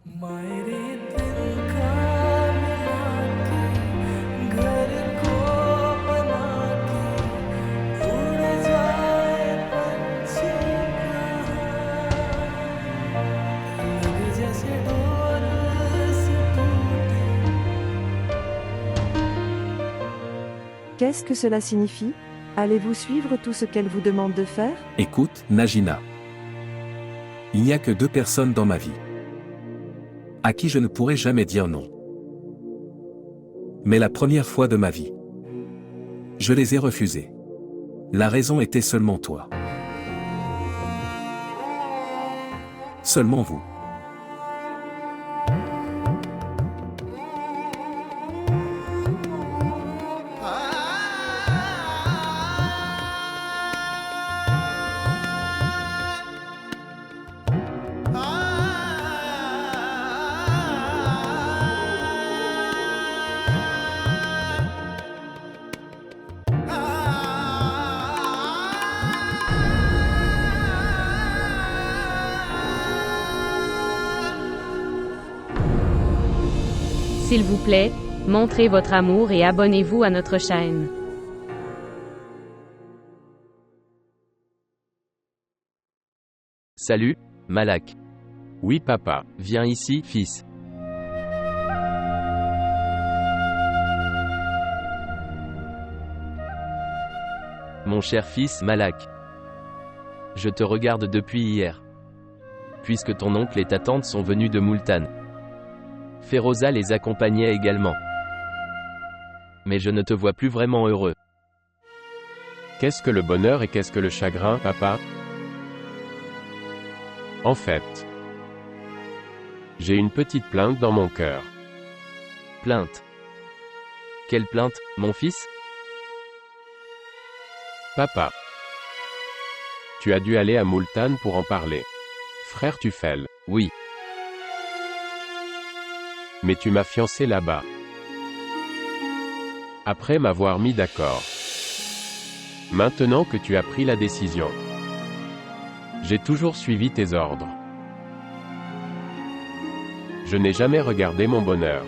Qu'est-ce que cela signifie? Allez-vous suivre tout ce qu'elle vous demande de faire? Écoute, Najina. Il n'y a que 2 personnes dans ma vie à qui je ne pourrai jamais dire non. Mais la première fois de ma vie, je les ai refusées. La raison était seulement toi. Seulement vous. S'il vous plaît, montrez votre amour et abonnez-vous à notre chaîne. Salut, Malak. Oui, papa. Viens ici, fils. Mon cher fils Malak. Je te regarde depuis hier. Puisque ton oncle et ta tante sont venus de Multan. Feroza les accompagnait également. Mais je ne te vois plus vraiment heureux. Qu'est-ce que le bonheur et qu'est-ce que le chagrin, papa? En fait, j'ai une petite plainte dans mon cœur. Plainte? Quelle plainte, mon fils? Papa, tu as dû aller à Multan pour en parler. Frère Tufel. Oui. Mais tu m'as fiancé là-bas. Après m'avoir mis d'accord. Maintenant que tu as pris la décision, j'ai toujours suivi tes ordres. Je n'ai jamais regardé mon bonheur.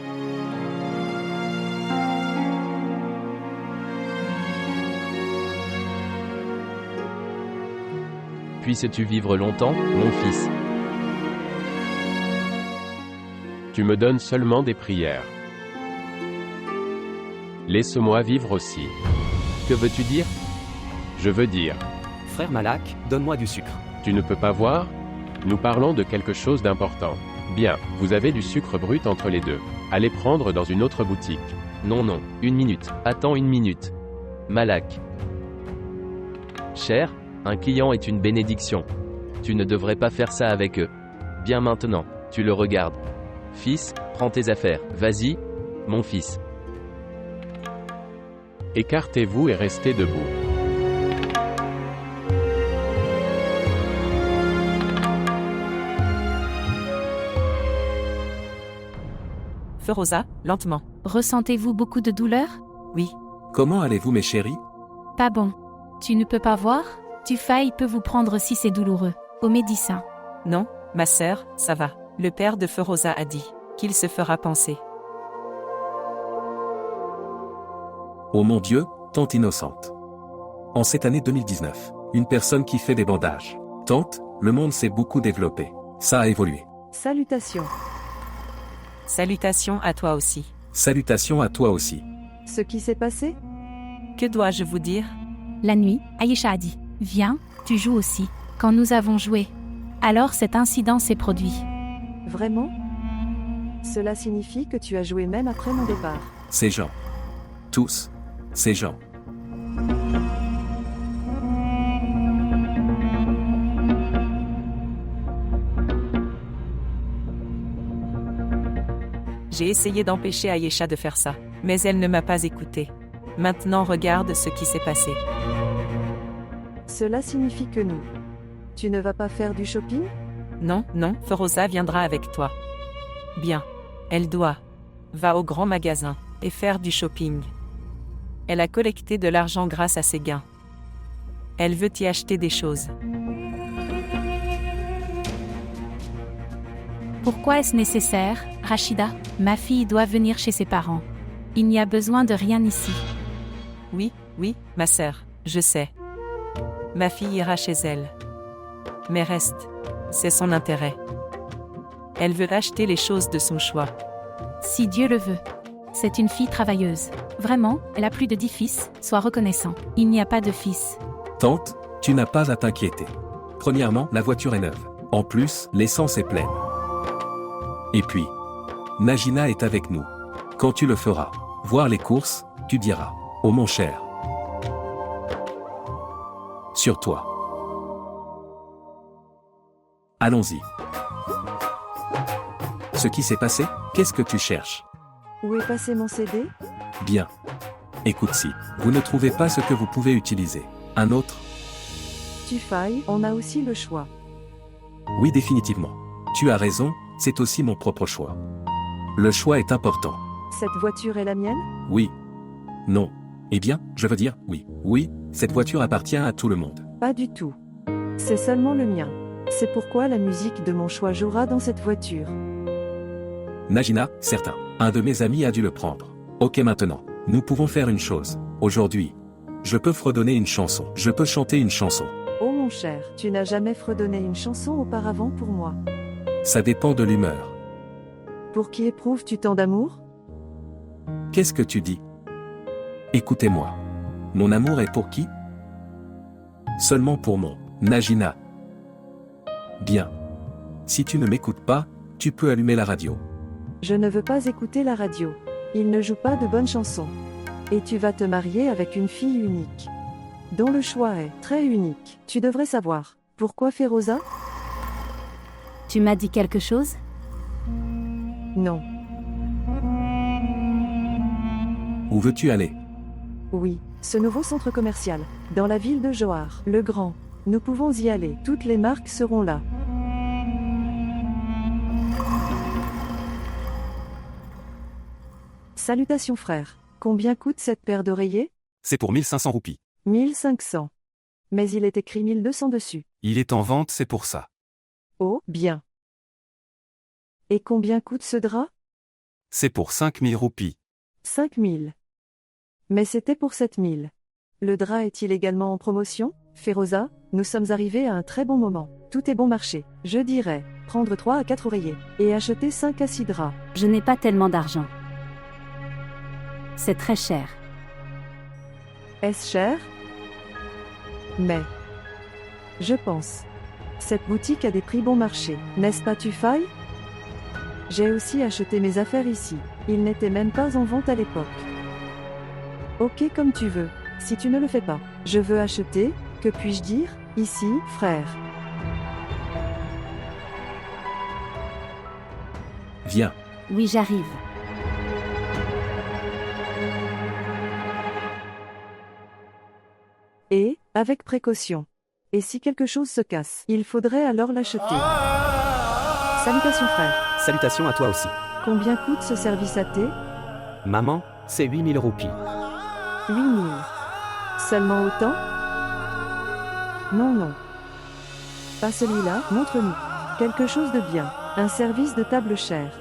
Puisses-tu vivre longtemps, mon fils? Tu me donnes seulement des prières. Laisse-moi vivre aussi. Que veux-tu dire? Je veux dire. Frère Malak, donne-moi du sucre. Tu ne peux pas voir? Nous parlons de quelque chose d'important. Bien, vous avez du sucre brut entre les deux. Allez prendre dans une autre boutique. Non, non, une minute. Attends une minute. Malak. Cher, un client est une bénédiction. Tu ne devrais pas faire ça avec eux. Bien maintenant, tu le regardes. Fils, prends tes affaires. Vas-y, mon fils. Écartez-vous et restez debout. Feu Rosa, lentement. Ressentez-vous beaucoup de douleur? Oui. Comment allez-vous mes chéris? Pas bon. Tu ne peux pas voir? Tufail peut vous prendre si c'est douloureux. Au médecin. Non, ma sœur, ça va. Le père de Feu Rosa a dit qu'il se fera panser. Oh mon Dieu, tante innocente. En cette année 2019, une personne qui fait des bandages. Tante, le monde s'est beaucoup développé. Ça a évolué. Salutations. Salutations à toi aussi. Salutations à toi aussi. Ce qui s'est passé? Que dois-je vous dire? La nuit, Aïcha a dit « Viens, tu joues aussi ». Quand nous avons joué. Alors cet incident s'est produit. Vraiment? Cela signifie que tu as joué même après mon départ. Ces gens. Tous. Ces gens. J'ai essayé d'empêcher Aïcha de faire ça, mais elle ne m'a pas écouté. Maintenant regarde ce qui s'est passé. Cela signifie que nous. Tu ne vas pas faire du shopping? Non, non, Feu Rosa viendra avec toi. Bien. Elle doit. Va au grand magasin et faire du shopping. Elle a collecté de l'argent grâce à ses gains. Elle veut y acheter des choses. Pourquoi est-ce nécessaire, Rachida? Ma fille doit venir chez ses parents. Il n'y a besoin de rien ici. Oui, oui, ma sœur, je sais. Ma fille ira chez elle. Mais reste. C'est son intérêt. Elle veut acheter les choses de son choix. Si Dieu le veut. C'est une fille travailleuse. Vraiment, elle a plus de 10 fils, sois reconnaissant. Il n'y a pas de fils. Tante, tu n'as pas à t'inquiéter. Premièrement, la voiture est neuve. En plus, l'essence est pleine. Et puis, Najina est avec nous. Quand tu le feras, voir les courses, tu diras « Oh mon cher ». Sur toi. Allons-y. Ce qui s'est passé, qu'est-ce que tu cherches? Où est passé mon CD? Bien. Écoute, si vous ne trouvez pas ce que vous pouvez utiliser, un autre? Tufail, on a aussi le choix. Oui, définitivement. Tu as raison, c'est aussi mon propre choix. Le choix est important. Cette voiture est la mienne? Oui. Non. Eh bien, je veux dire, oui. Oui, cette voiture appartient à tout le monde. Pas du tout. C'est seulement le mien. C'est pourquoi la musique de mon choix jouera dans cette voiture. Najina, certain. Un de mes amis a dû le prendre. Ok, maintenant, nous pouvons faire une chose. Aujourd'hui, je peux fredonner une chanson. Je peux chanter une chanson. Oh mon cher, tu n'as jamais fredonné une chanson auparavant pour moi. Ça dépend de l'humeur. Pour qui éprouves-tu tant d'amour? Qu'est-ce que tu dis? Écoutez-moi. Mon amour est pour qui? Seulement pour mon Najina. Bien. Si tu ne m'écoutes pas, tu peux allumer la radio. Je ne veux pas écouter la radio. Il ne joue pas de bonnes chansons. Et tu vas te marier avec une fille unique. Dont le choix est très unique. Tu devrais savoir. Pourquoi Feroza? Tu m'as dit quelque chose? Non. Où veux-tu aller? Oui, ce nouveau centre commercial. Dans la ville de Johar, le Grand. Nous pouvons y aller. Toutes les marques seront là. Salutations frère. Combien coûte cette paire d'oreillers? C'est pour 1500 roupies. 1500. Mais il est écrit 1200 dessus. Il est en vente, c'est pour ça. Oh, bien. Et combien coûte ce drap? C'est pour 5000 roupies. 5000. Mais c'était pour 7000. Le drap est-il également en promotion? Feroza, nous sommes arrivés à un très bon moment. Tout est bon marché. Je dirais, prendre 3 à 4 oreillers, et acheter 5 à 6 draps. Je n'ai pas tellement d'argent. C'est très cher. Est-ce cher? Mais, je pense. Cette boutique a des prix bon marché, n'est-ce pas Tufail? J'ai aussi acheté mes affaires ici. Ils n'étaient même pas en vente à l'époque. Ok, comme tu veux. Si tu ne le fais pas, je veux acheter, que puis-je dire, ici, frère. Viens. Oui, j'arrive. Et, avec précaution. Et si quelque chose se casse, il faudrait alors l'acheter. Salutations frère. Salutations à toi aussi. Combien coûte ce service à thé? Maman, c'est 8000 roupies. 8000. Seulement autant? Non, non. Pas celui-là, montre-nous. Quelque chose de bien. Un service de table cher.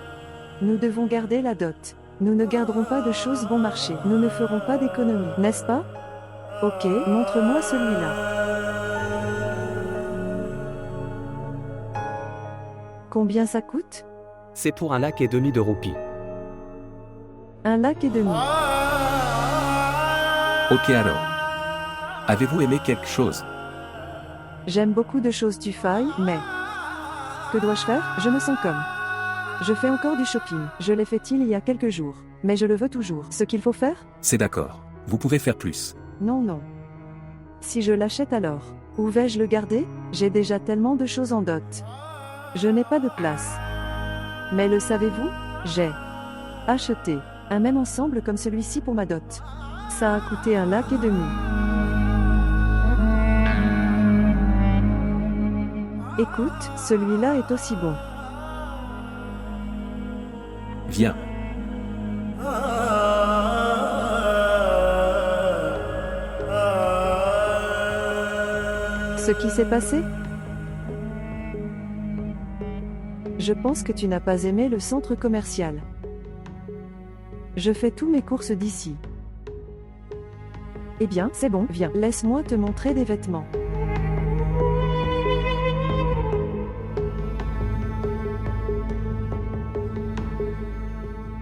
Nous devons garder la dot. Nous ne garderons pas de choses bon marché. Nous ne ferons pas d'économie, n'est-ce pas? Ok, montre-moi celui-là. Combien ça coûte? C'est pour 1 lakh et demi de roupies. 1 lakh et demi. Ok alors. Avez-vous aimé quelque chose? J'aime beaucoup de choses Tufail, mais... Que dois-je faire? Je me sens comme... Je fais encore du shopping. Je l'ai fait il y a quelques jours. Mais je le veux toujours. Ce qu'il faut faire? C'est d'accord. Vous pouvez faire plus. Non, non. Si je l'achète alors, où vais-je le garder? J'ai déjà tellement de choses en dot. Je n'ai pas de place. Mais le savez-vous? J'ai acheté un même ensemble comme celui-ci pour ma dot. Ça a coûté 1 lakh et demi. Écoute, celui-là est aussi bon. Viens. Ce qui s'est passé? Je pense que tu n'as pas aimé le centre commercial. Je fais tous mes courses d'ici. Eh bien, c'est bon, viens, laisse-moi te montrer des vêtements.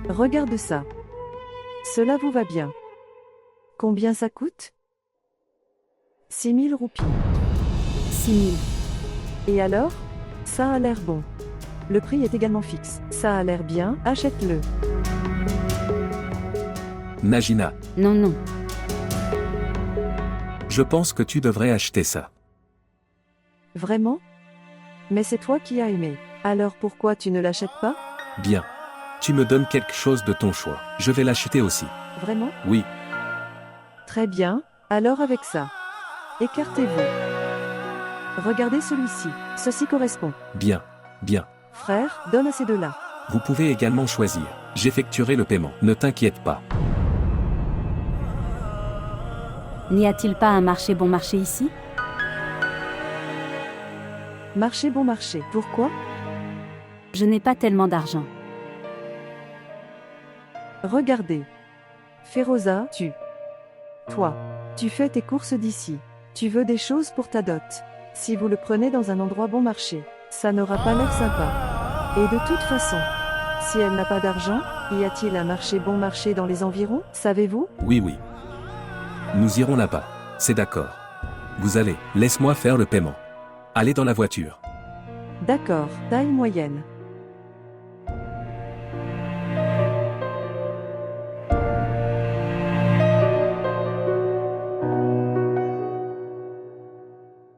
Regarde ça. Cela vous va bien. Combien ça coûte? 6000 roupies. 6000. Et alors? Ça a l'air bon. Le prix est également fixe. Ça a l'air bien, achète-le. Najina. Non, non. Je pense que tu devrais acheter ça. Vraiment? Mais c'est toi qui as aimé. Alors pourquoi tu ne l'achètes pas? Bien. Tu me donnes quelque chose de ton choix. Je vais l'acheter aussi. Vraiment? Oui. Très bien, alors avec ça. Écartez-vous. Regardez celui-ci. Ceci correspond. Bien. Bien. Frère, donne à ces deux-là. Vous pouvez également choisir. J'effectuerai le paiement. Ne t'inquiète pas. N'y a-t-il pas un marché bon marché ici? Marché bon marché. Pourquoi? Je n'ai pas tellement d'argent. Regardez. Feroza, Toi. Tu fais tes courses d'ici. Tu veux des choses pour ta dot. Si vous le prenez dans un endroit bon marché, ça n'aura pas l'air sympa. Et de toute façon, si elle n'a pas d'argent, y a-t-il un marché bon marché dans les environs, savez-vous? Oui, oui. Nous irons là-bas. C'est d'accord. Vous allez. Laisse-moi faire le paiement. Allez dans la voiture. D'accord, taille moyenne.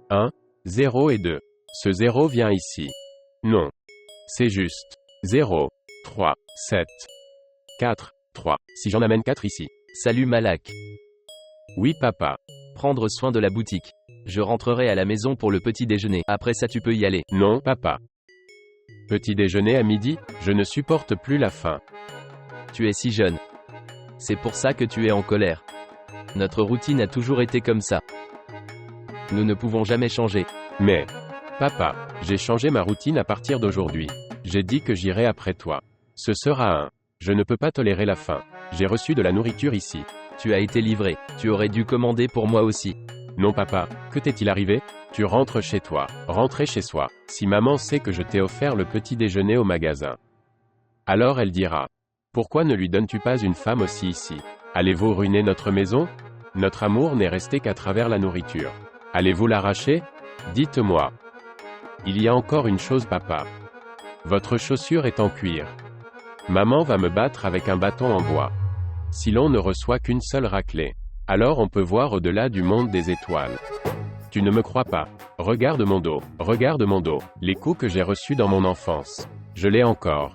Un, 0 et 2. Ce 0 vient ici. Non. C'est juste. 0, 3, 7, 4, 3. Si j'en amène 4 ici. Salut Malak. Oui papa. Prendre soin de la boutique. Je rentrerai à la maison pour le petit déjeuner. Après ça tu peux y aller. Non papa. Petit déjeuner à midi, je ne supporte plus la faim. Tu es si jeune. C'est pour ça que tu es en colère. Notre routine a toujours été comme ça. Nous ne pouvons jamais changer. Mais, papa, j'ai changé ma routine à partir d'aujourd'hui. J'ai dit que j'irai après toi. Ce sera un. Je ne peux pas tolérer la faim. J'ai reçu de la nourriture ici. Tu as été livré. Tu aurais dû commander pour moi aussi. Non papa, que t'est-il arrivé? Tu rentres chez toi. Rentrez chez soi. Si maman sait que je t'ai offert le petit déjeuner au magasin. Alors elle dira. Pourquoi ne lui donnes-tu pas une femme aussi ici? Allez-vous ruiner notre maison? Notre amour n'est resté qu'à travers la nourriture. Allez-vous l'arracher? Dites-moi. Il y a encore une chose papa. Votre chaussure est en cuir. Maman va me battre avec un bâton en bois. Si l'on ne reçoit qu'une seule raclée, alors on peut voir au-delà du monde des étoiles. Tu ne me crois pas. Regarde mon dos, regarde mon dos, les coups que j'ai reçus dans mon enfance. Je l'ai encore.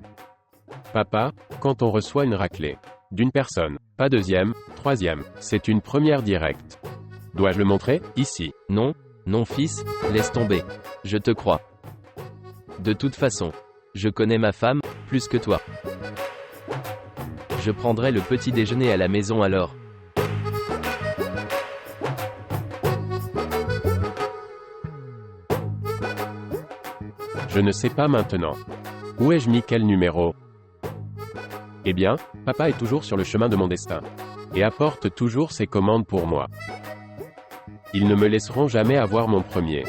Papa, quand on reçoit une raclée, d'une personne, pas deuxième, troisième, c'est une première directe. Dois-je le montrer, ici? Non, non fils, laisse tomber. Je te crois. De toute façon, je connais ma femme, plus que toi. Je prendrai le petit déjeuner à la maison alors. Je ne sais pas maintenant. Où ai-je mis quel numéro? Eh bien, papa est toujours sur le chemin de mon destin. Et apporte toujours ses commandes pour moi. Ils ne me laisseront jamais avoir mon premier.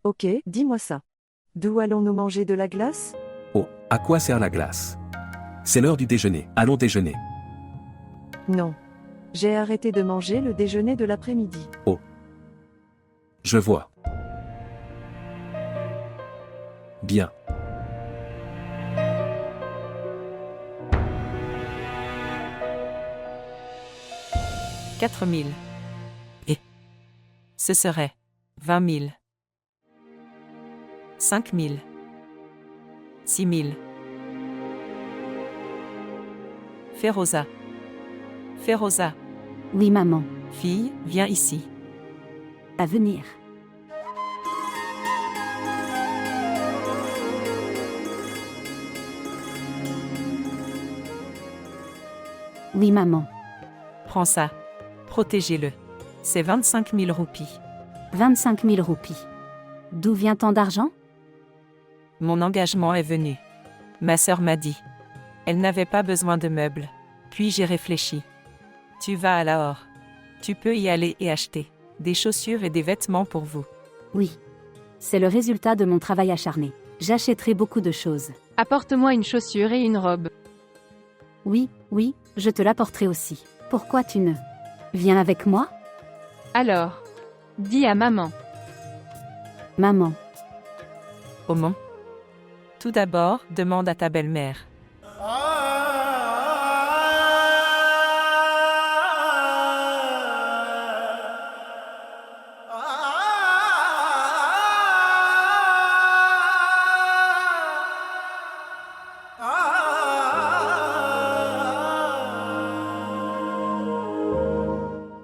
Ok, dis-moi ça. D'où allons-nous manger de la glace? Oh, à quoi sert la glace? C'est l'heure du déjeuner, allons déjeuner. Non. J'ai arrêté de manger le déjeuner de l'après-midi. Oh. Je vois. Bien. « 4000. Et ce serait 20 000. 5 000. 6 000. Féroza. Féroza. Oui, maman. Fille, viens ici. À venir. Oui, maman. Prends ça. Protégez-le. C'est 25 000 roupies. 25 000 roupies. D'où vient tant d'argent? Mon engagement est venu. Ma sœur m'a dit. Elle n'avait pas besoin de meubles. Puis j'ai réfléchi. Tu vas à Lahore. Tu peux y aller et acheter des chaussures et des vêtements pour vous. Oui. C'est le résultat de mon travail acharné. J'achèterai beaucoup de choses. Apporte-moi une chaussure et une robe. Oui, oui, je te l'apporterai aussi. Pourquoi tu ne viens avec moi? Alors, dis à maman. Maman. Oman. Tout d'abord, demande à ta belle-mère.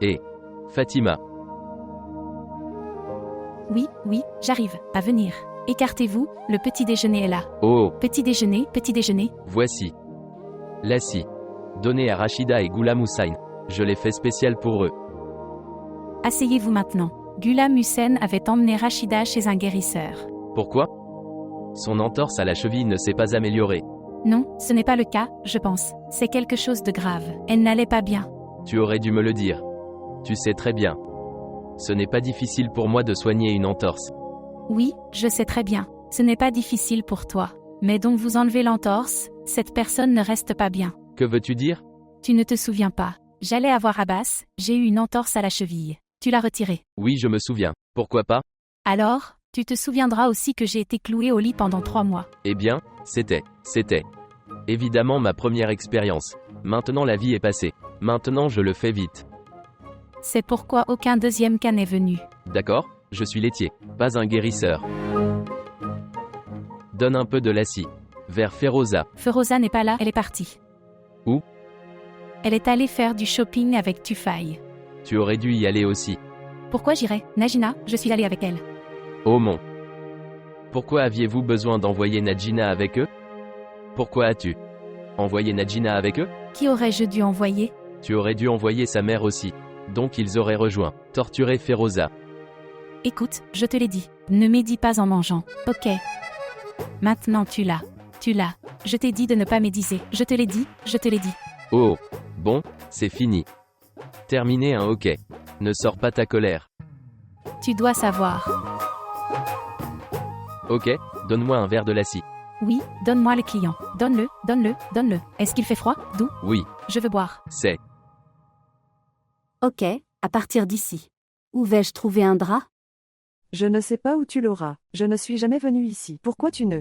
Et Fatima. Oui, oui, j'arrive. À venir. Écartez-vous, le petit déjeuner est là. Oh, Petit déjeuner, petit déjeuner. voici. Lassi. Donné à Rachida et Ghulam Hussain. Je l'ai fait spécial pour eux. Asseyez-vous maintenant. Ghulam Hussein avait emmené Rachida chez un guérisseur. Pourquoi? Son entorse à la cheville ne s'est pas améliorée. Non, ce n'est pas le cas, je pense. C'est quelque chose de grave. Elle n'allait pas bien. Tu aurais dû me le dire. Tu sais très bien. Ce n'est pas difficile pour moi de soigner une entorse. Oui, je sais très bien. Ce n'est pas difficile pour toi. Mais donc vous enlevez l'entorse, cette personne ne reste pas bien. Que veux-tu dire? Tu ne te souviens pas. J'allais avoir Abbas, j'ai eu une entorse à la cheville. Tu l'as retirée. Oui, je me souviens. Pourquoi pas? Alors, tu te souviendras aussi que j'ai été clouée au lit pendant 3 mois. Eh bien, c'était. Évidemment ma première expérience. Maintenant la vie est passée. Maintenant je le fais vite. C'est pourquoi aucun deuxième cas n'est venu. D'accord? Je suis laitier, pas un guérisseur. Donne un peu de lassi. Vers Féroza. Féroza n'est pas là, elle est partie. Où? Elle est allée faire du shopping avec Tufaï. Tu aurais dû y aller aussi. Pourquoi j'irais? Najina, je suis allée avec elle. Oh mon. Pourquoi aviez-vous besoin d'envoyer Najina avec eux? Pourquoi as-tu envoyé Najina avec eux? Qui aurais-je dû envoyer? Tu aurais dû envoyer sa mère aussi. Donc ils auraient rejoint, torturé Féroza. Écoute, je te l'ai dit. Ne médis pas en mangeant, ok? Maintenant tu l'as. Tu l'as. Je t'ai dit de ne pas médiser. Je te l'ai dit, je te l'ai dit. Oh, bon, c'est fini. Terminé un hockey. Ne sors pas ta colère. Tu dois savoir. Ok, donne-moi un verre de lassi. Oui, donne-moi le client. Donne-le, donne-le, donne-le. Est-ce qu'il fait froid? Doux? Oui, Je veux boire. c'est. Ok, à partir d'ici. Où vais-je trouver un drap? Je ne sais pas où tu l'auras. Je ne suis jamais venu ici. Pourquoi tu ne?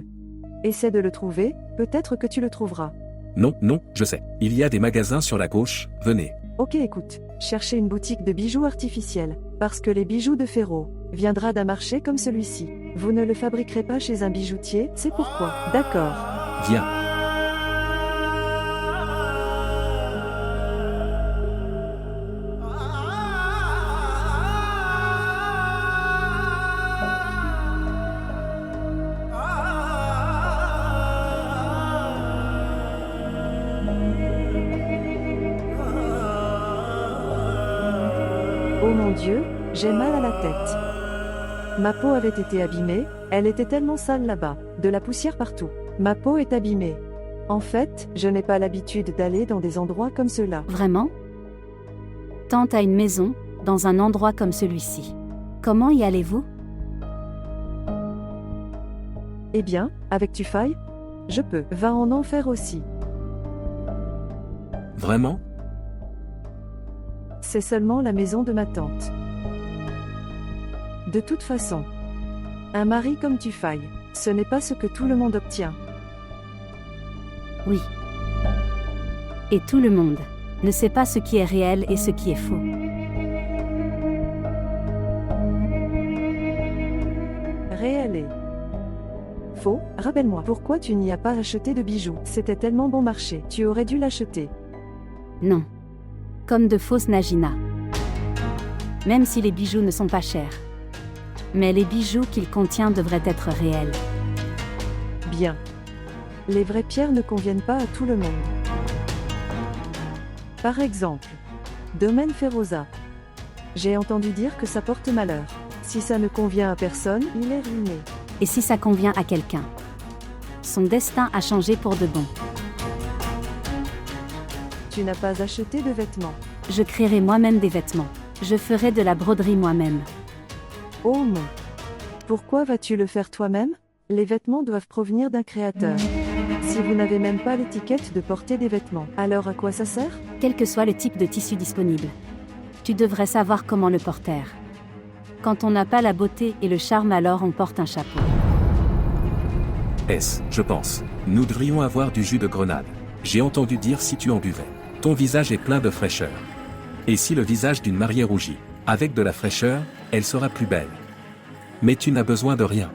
Essaie de le trouver, peut-être que tu le trouveras. Non, non, je sais. Il y a des magasins sur la gauche, venez. Ok, écoute. Cherchez une boutique de bijoux artificiels. Parce que les bijoux de Féro viendra d'un marché comme celui-ci. Vous ne le fabriquerez pas chez un bijoutier, c'est pourquoi. D'accord. Viens. Oh mon Dieu, j'ai mal à la tête. Ma peau avait été abîmée, elle était tellement sale là-bas, de la poussière partout. Ma peau est abîmée. En fait, je n'ai pas l'habitude d'aller dans des endroits comme ceux-là. Vraiment? Tante a une maison, dans un endroit comme celui-ci. Comment y allez-vous? Eh bien, avec Tufaille? Je peux. Va en enfer aussi. Vraiment? C'est seulement la maison de ma tante. De toute façon, un mari comme Tufaille, ce n'est pas ce que tout le monde obtient. Oui. Et tout le monde ne sait pas ce qui est réel et ce qui est faux. Réel et faux. Rappelle-moi, pourquoi tu n'y as pas acheté de bijoux? C'était tellement bon marché, tu aurais dû l'acheter. Non. Comme de fausses Najina. Même si les bijoux ne sont pas chers. Mais les bijoux qu'il contient devraient être réels. Bien. Les vraies pierres ne conviennent pas à tout le monde. Par exemple, domaine Feroza. J'ai entendu dire que ça porte malheur. Si ça ne convient à personne, il est ruiné. Et si ça convient à quelqu'un? Son destin a changé pour de bon. Tu n'as pas acheté de vêtements. Je créerai moi-même des vêtements. Je ferai de la broderie moi-même. Oh non. Pourquoi vas-tu le faire toi-même? Les vêtements doivent provenir d'un créateur. Si vous n'avez même pas l'étiquette de porter des vêtements, alors à quoi ça sert? Quel que soit le type de tissu disponible. Tu devrais savoir comment le porter. Quand on n'a pas la beauté et le charme, alors on porte un chapeau. Je pense. Nous devrions avoir du jus de grenade. J'ai entendu dire si tu en buvais. Ton visage est plein de fraîcheur. Et si le visage d'une mariée rougit? Avec de la fraîcheur, elle sera plus belle. Mais tu n'as besoin de rien.